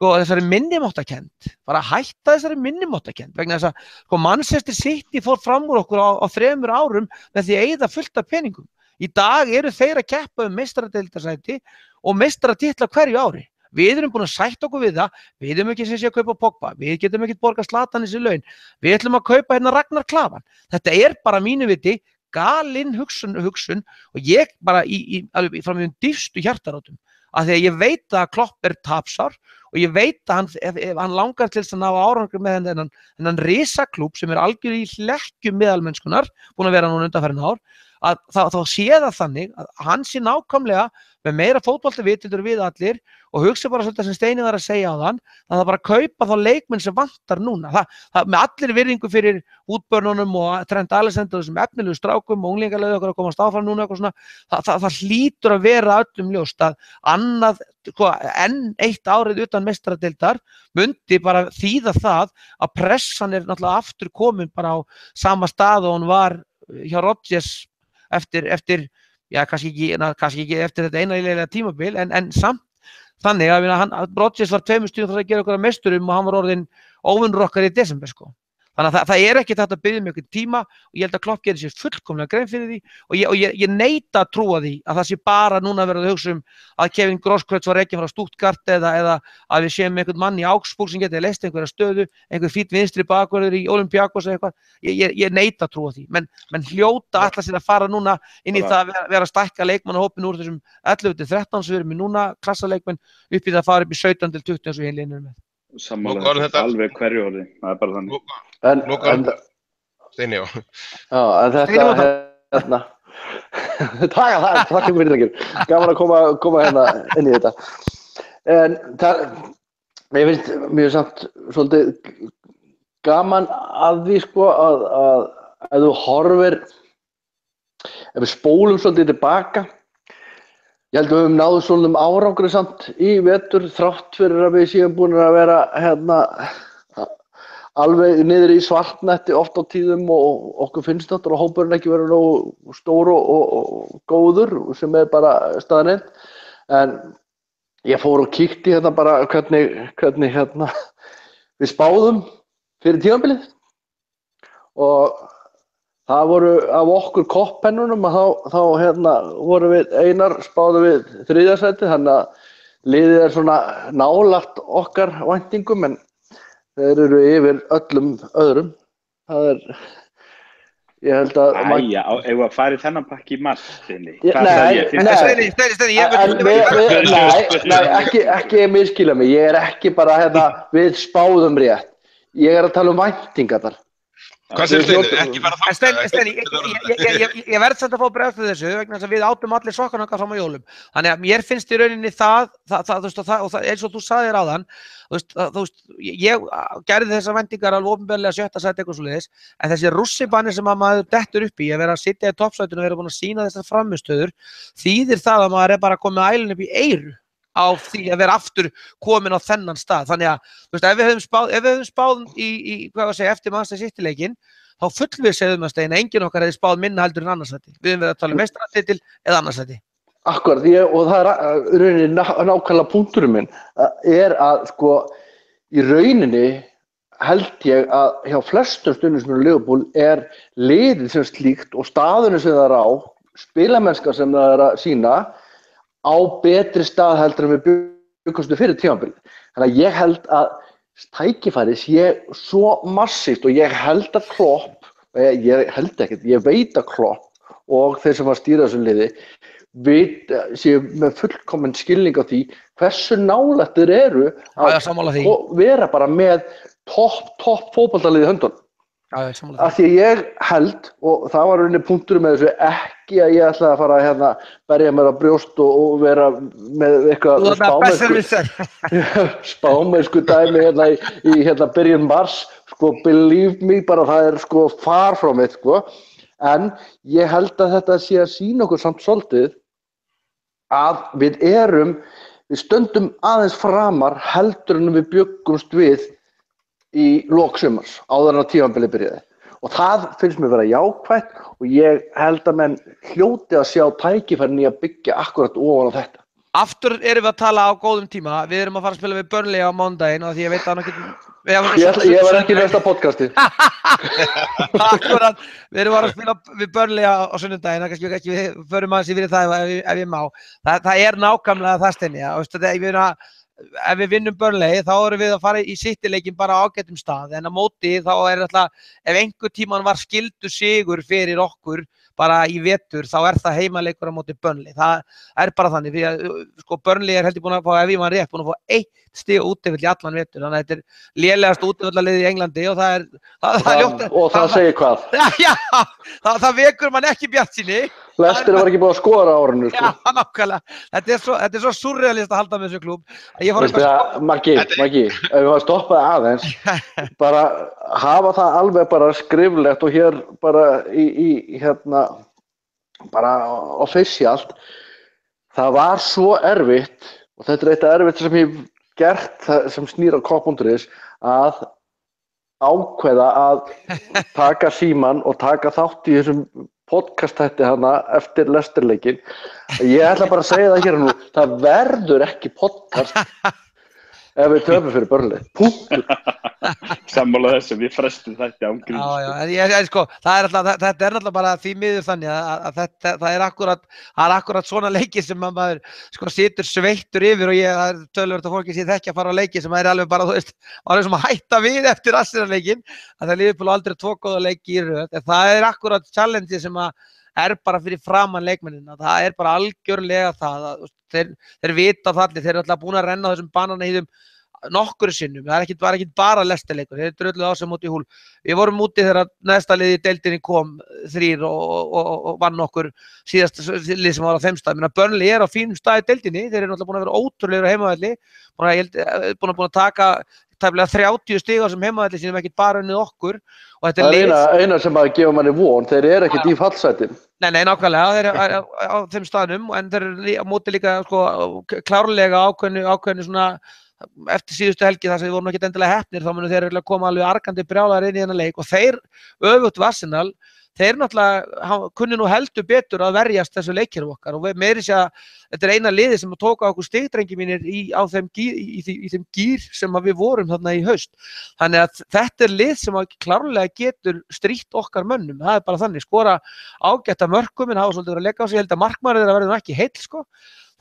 þessari minnimáttarkennd, bara hætta þessari minnimáttarkennd vegna þess að Manchester City fór fram úr okkur á 3 árum með því að eyða fullt af peningum. Í dag eru þeir að keppa meistaradeildarsæti og meistaratitla hverju ári. Við erum búin að sætta okkur við það, við erum ekki sem sé að kaupa Pogba, við getum ekki borga Zlatan þessi laun, við ætlum að kaupa hérna Ragnar Klavan. Þetta er bara mínu viti galin hugsun og ég bara alveg fram í dýpstu hjartarátum. Af því að ég veit að Klopp er tapsár og ég veit að hann langar til þess að ná árangur með þennan risaklúbb sem er algjörlega í hlekkjum meðalmennskunar, búin að vera núna undanfarin ár, að þá sé það þannig að hann sé nákvæmlega með meira fótboltavitund við allir og hugsa bara svolítið sem Steini var að segja á þann, að það bara kaupa þá leikmenn sem vantar núna. Það með allir virðingu fyrir útbörnunum og Trent Alexander þessum efnilegu strákum og unglingarlegu okkar að komast áfram núna eitthvað svona, það hlýtur að vera öllum ljóst að annað enn 1 árið utan meistaradeildar mundi bara þýða það að pressan er náttúrulega aftur komin bara á sama stað og hún var hjá Rodgers eftir já, kannski ekki eftir þetta einalega tímabil, en samt þannig að Rodgers var 2 stundum þar að gera okkur að meisturum og hann var orðinn óvinnur okkar í desember sko. Þannig að það er ekki þetta að biðja um einhvern tíma og ég held að Klopp gerir sér fullkomlega grein fyrir því og ég neita að trúa því að það sé bara núna verið að hugsa að Kevin Grosskreutz var ekki frá Stuttgart eða að við séum einhvern mann í Augsburg sem geti leyst einhverja stöðu, einhver fínn vinstri bakvörður í Olympiakos eða eitthvað. Ég neita að trúa því, menn hljóta alltaf sér að fara núna inn í það að vera að stækka leikmannahópinn úr þessum 11 til 13 sem við erum í núna, klassaleikmenn upp í það að fara upp í 17 til 20 eins og ég leinur með. Sammála alveg hverju orði, það er bara þannig. Steini, já. Já, en þetta hérna takk fyrir það, gaman að koma hérna inn í þetta. En ég finnst mjög samt svolítið gaman að því sko að ef þú horfir, ef við spólum svolítið tilbaka, ég held að við höfum náð svolítið árangri samt í vetur þrátt fyrir að við séum búin að vera hérna alveg niður í svartnetti oft á tíðum og okkur finnst náttúrulega hópurinn ekki verið nógu stór og góður sem er bara staðreynd. En ég fór og kíkti hérna bara hvernig hérna við spáðum fyrir tímabilið og það voru af okkur koppennunum að þá hérna voru við Einar spáðu við 3. sæti, þannig að liðið er svona nálægt okkar væntingum en þeir eru yfir öllum öðrum. Það er, ég held að Æja, ef að fara í þennan pakki í mars, Steini. Nei, ekki misskilja mig, ég er ekki bara hérna við spáðum rétt, ég er að tala um væntingarnar. Hvað segir Steini? Ekki fara En Steini, ég verð samt að fá bregðast við þessu vegna þess að við áttum allir sokkana okkar fram á jólum. Þannig að mér finnst í rauninni það eins og þú sagðir áðan, ég gerði þessar vendingar alveg opinberlega 7. sæti eitthvað svoleiðis, en þessi rússibanni sem að maður dettur upp í, að vera að sitja í toppsætinu og vera búin að sýna þessar frammistöður, þýðir það að maður bara komið ælun upp í eyru á því að vera aftur komin á þennan stað. Þannig að, ef við höfum spáð í hvað að segja, eftir Manchester City-leikinn, þá fullvissuðum að Steina, enginn okkar hefði spáð minna heldur en annarsæti. Við höfum verið að tala um meistaratitil eða annarsæti. Akkurat, og það rauninni nákvæmlega punkturinn minn, er að sko, í rauninni held ég að hjá flestum stuðningsmönnum Liverpool liðið sem slíkt og staðinu sem það á, spilamennska sem það að sýna, á betri stað heldur en við byggumstu fyrir tímabilið. Þannig að ég held að tækifærið sé svo massíft og ég held að Klopp, ég veit að Klopp og þeir sem að stýra þessum liði séu með fullkominn skilning á því hversu nálægt þeir eru að vera bara með topp fótboltaliði í höndunum. Af því að ég held, og það var rauninni punkturinn með þessu, ekki að ég ætlaði að fara að berja mér á brjóst og vera með eitthvað spámennsku dæmi í byrjun mars, sko, believe me, bara það er sko far from it, sko, en ég held að þetta sé að sýna okkur samt svolítið að við stöndum aðeins framar heldur en við bjuggumst við í lok sumars, áður en tímabilið byrjaði. Og það finnst mér vera jákvætt og ég held að menn hljóti að sjá tækifærin í að byggja akkurat ofan á þetta. Aftur erum við að tala á góðum tíma. Við erum að fara að spila við Burnley á mánudaginn og því ég veit að hann ekki... Ég var ekki í næsta podcasti. Akkurat, við erum að spila við Burnley á sunnudaginn, kannski ekki við förum aðeins yfir það ef ég má. Það nákvæmlega það, Steini. Ef við vinnum Burnley þá erum við að fara í City-leikinn bara á ágætum stað, en á móti þá alltaf, ef einhver tíman var skildu sigur fyrir okkur bara í vetur, þá það heimaleikur á móti Burnley. Það bara þannig, því að sko, Burnley heldur búin að fá, ef ég man rétt, búin að fá 1 stig útivill í allan vetur, þannig að þetta lélegast útivillaliðið í Englandi og það ljótt. Og það segir hvað? Já, það vekur mann ekki bjartsýni. Leicester var ekki búið að skora á árinu, sko. Já, nákvæmlega. Þetta er svo surrealist að halda með þessu klúbb. Maggi, ef við varum stoppaði aðeins, bara hafa það alveg bara skriflegt og hér bara bara officialt. Það var svo erfitt, og þetta eitt erfitt sem ég hef gert sem snýr á Klopp.is, að ákveða að taka símann og taka þátt í þessum podcast-þætti hana eftir Leicester-leikinn. Ég ætla bara að segja það hér nú, það verður ekki podcast ef við töfum fyrir Burnley. Punktur. Sammála þessu, við frestum þetta án gríns. Já, sko, þetta er náttúrulega bara því miður þannig að það er akkurat svona leikir sem maður sko situr sveittur yfir og ég töluvert að fólki sé ekki að fara á leiki sem alveg bara, þú veist, alveg sem að hætta við eftir Arsenal-leikinn, að það Liverpool aldrei 2 góða leiki í röð. Það er akkurat challenge sem að bara fyrir framan leikmennina. Það er bara algjörlega það að þeir vita það allir, þeir eru alltaf búin að renna þessum bananahýðum nokkru sinnum. Það var ekki bara Leicester-leikur, þeir drölluðu á sig móti Hull. Við vorum úti þegar neðsta liði í deildinni kom 3 og vann okkur síðasta lið sem var á þeim stað. Burnley á fínum stað í deildinni, þeir eru náttúrulega búin að vera ótrúlegur á heimavelli, búin að taka tæplega 30 stig á sem heimavelli sínum, ekki bara unnið okkur. Og það er eina sem að gefa manni von, þeir eru ekkert í fallsætin. Nei, nákvæmlega, þeir eru á þeim staðnum, en þeir eru á móti líka sko, klárlega ákveðnu svona eftir síðustu helgi þar sem við vorum ekki endilega heppnir, þá munum þeir koma alveg arkandi brjálæðir inn í þennan leik og þeir öfugt við Arsenal, þeir náttúrulega kunni nú heldur betur að verjast þessu leikir okkar og meiri sé að þetta er eina liði sem tók á okkur stigdrengi mínir í þeim gír sem við vorum þarna í haust. Þannig að þetta er lið sem klárlega getur strítt okkar mönnum, það er bara þannig, skora ágætt af mörkum en hafa svolítið verið að leika á sig, ég held að markmaður þeirra verður ekki heill sko.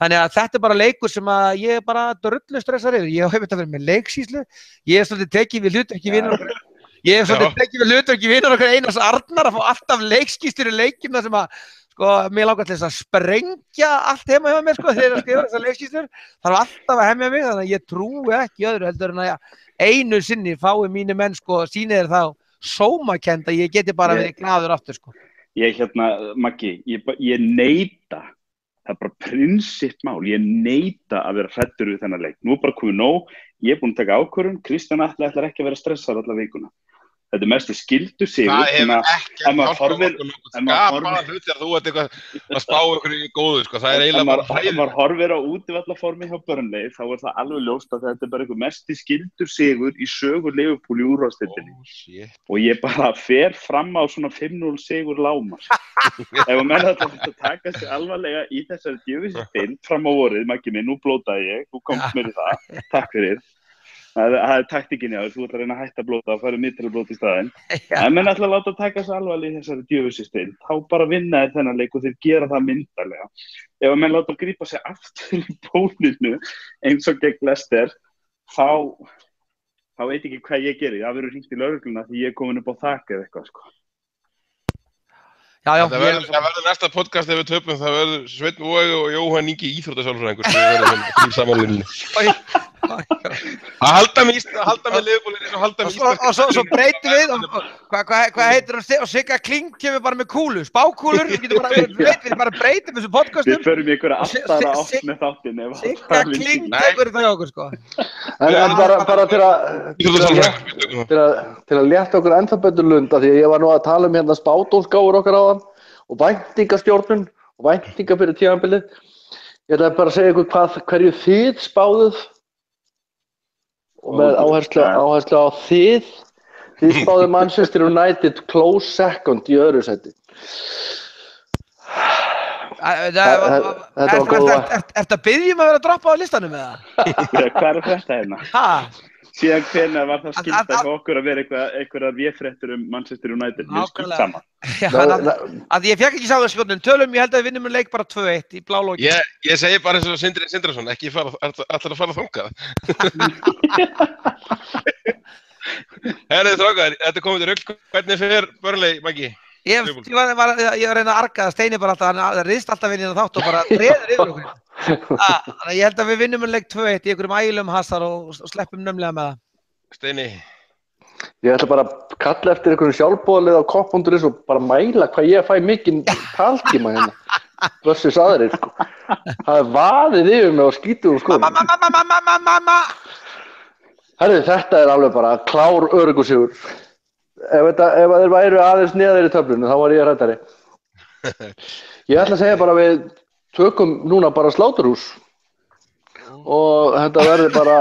Þannig að þetta er bara leikur sem að ég bara drullu stressar yfir. Ég hef þetta verið með leiksýslu, ég hef svolítið tekið við hlutverki vinur okkar Einars Arnar að fá alltaf leikskýstur í leikjum þar sem að sko, mér langar til þess að sprengja allt heima hjá mér sko, þegar ég skrifa þessar leikskýstur. Það var alltaf að hemja mig, þannig að ég trúi ekki öðru heldur en að einu sinni fái mínu menn sko, sýni þér þá sómakend að ég geti bara verið glaður aftur, sko. Ég Maggi, ég neita, það bara prinsippmál, ég neita að vera hræddur við þennan leik. Nú bara komið nóg, ég búinn að taka ákvörðun, Kristján Atli ætlar ekki að vera stressaður alla vikuna. Þetta mesti skildu sigur. Það hefur ekki hjálpað okkur skapa hluti að þú ert eitthvað að spá ykkur í góðu, sko. Það eiginlega bara hræðilegt. Ef maður horfir á útivallaformi hjá Burnley, þá það alveg ljóst að þetta bara eitthvað mesti skildu sigur í sögu Liverpool í úrvalsdeildinni. Og ég bara fer fram á svona 5-0 sigur lágmark. Ef menn þetta taka sig alvarlega í þessari djöfisdeild fram á vorið, Maggi minn, nú blótaði ég, þú komst mér í það. Takk fyrir. Það er taktíkin, já, þú ætlar að reyna að hætta að blóta og fara mig til að blóta í staðinn. En menn ætla að láta taka sig alvarlega í þessari djöfusdeild, þá bara vinna þeir þennan leik og þeir gera það myndarlega. Ef menn láta grípa sig aftur í bólinu eins og gegn Leicester, þá veit ekki hvað ég geri. Það verður hringt í lögregluna því ég er komin upp á þak eða eitthvað, sko. Já, það verður næsta podcast ef við töpum, það verður Sveinn Vogi og Jóhann Ingi íþróttasálfræðingur sem verður í samanlunni. Að halda með Liverpool eins og halda með Ísland. Og svo breytum við, hvað heitir það, og Sigga Kling kemur bara með kúlu, spákúlur, við bara breytum þessu podcastum. Við förum í einhverja alltara átt með þáttinn. Sigga Kling tekur það okkur, sko. En bara til að létta okkur ennþá betur lund, af því að ég var nú að tala hérna spádómsgáfur okkar áðan og væntingastjórnun og væntinga fyrir tímabilið. Ég ætlaði bara að segja ykkur hverju þið spáðuð og með áherslu á þið spáðu Manchester United close second í öðru sæti. Þetta var góð val. Ertu að biðja að vera að droppa á listanum eða? Hvað er þetta hérna? Síðan hvenær var það skylda hjá okkur að vera einhverjar véfréttir Manchester United? Mér skipt saman. Að ég fekk ekki sáðarspjörnum, tölum, ég held að við vinnum leik bara 2-1 í blálóki. Ég segi bara eins og Sindri Sindrason, ekki allir að fara þangað. Herðu strákar, þetta komið til rugl, hvernig fer Burnley, Maggi? Ég var að reyna að arga að Steini bara alltaf, hann riðst alltaf inn í þátt og bara reður yfir okkur. Þannig að ég held að við vinnum leik 2-1 í einhverjum ægilegum hasar og sleppum nömlega með það. Steini? Ég ætla bara að kalla eftir einhverjum sjálfboðalið á kopp.is og bara mæla hvað ég fæ mikinn taltíma hérna. Versus aðrir, sko. Það er vaðið yfir mig og skítur úr skoðum. Mamma! Herðu, þetta er alveg bara klár öruggusigur. Ef þeir væru aðeins neðar í töflunum, þá var ég hræddari. Ég ætla að segja bara við tökum núna bara sláturhús og þetta verður bara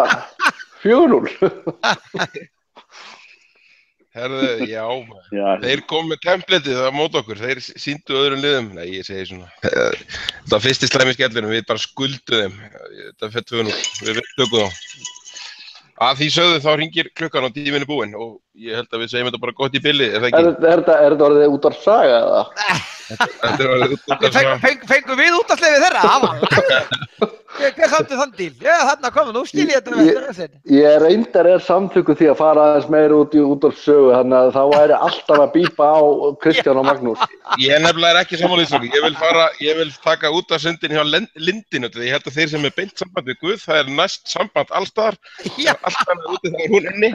4-0. Herðu, já, þeir kom með templetið á móti okkur, þeir sýndu öðrum liðum. Nei, ég segi svona. Þetta var fyrsti slæmi skellunum, við bara skulduðum. Þetta fer 2-0, við tökum þá. Að því sögðu þá hringir klukkan og tíminn er búinn og ég held að við segjum þetta bara gott í billi, er það ekki? Er þetta orðið útvarpssaga eða? Þetta er orðið útvarpssaga. Fengum við útvarpsleyfið þeirra? Það var hver samti þann díl? Já, þarna komum, nú skil ég þetta. Ég reyndar samþykkur því að fara aðeins meira út í útvarpssögu, þannig að þá væri alltaf að bípa á Kristján og Magnús. Ég nefnilega ekki sammála. Ég vil taka út af sundin hjá Lindinu, því ég held að þeir sem er beint samband við Guð, það er næst samband allstaðar. Alltaf úti þegar hún inni.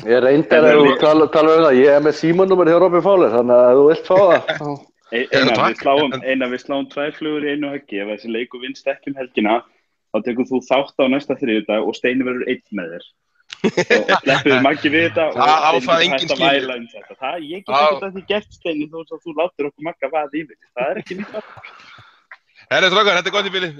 Ég reyndar að tala það, ég er með símanúmer hjá Robby Fowler, þannig að þú vilt fá það. Við sláum 2 flugur í einu höggi, ef þessi leikur vinnst ekki helgina, þá tekur þú þátt á næsta þriðjudag og Steini verður einn með þér. Og sleppum við Maggi við þetta og Steini hægt að væla þetta. Ég get ekki þetta því gert Steini þó að þú látur okkur Magga vaða yfir. Það er ekki nýtt. Herri strákar, þetta er gott í bili.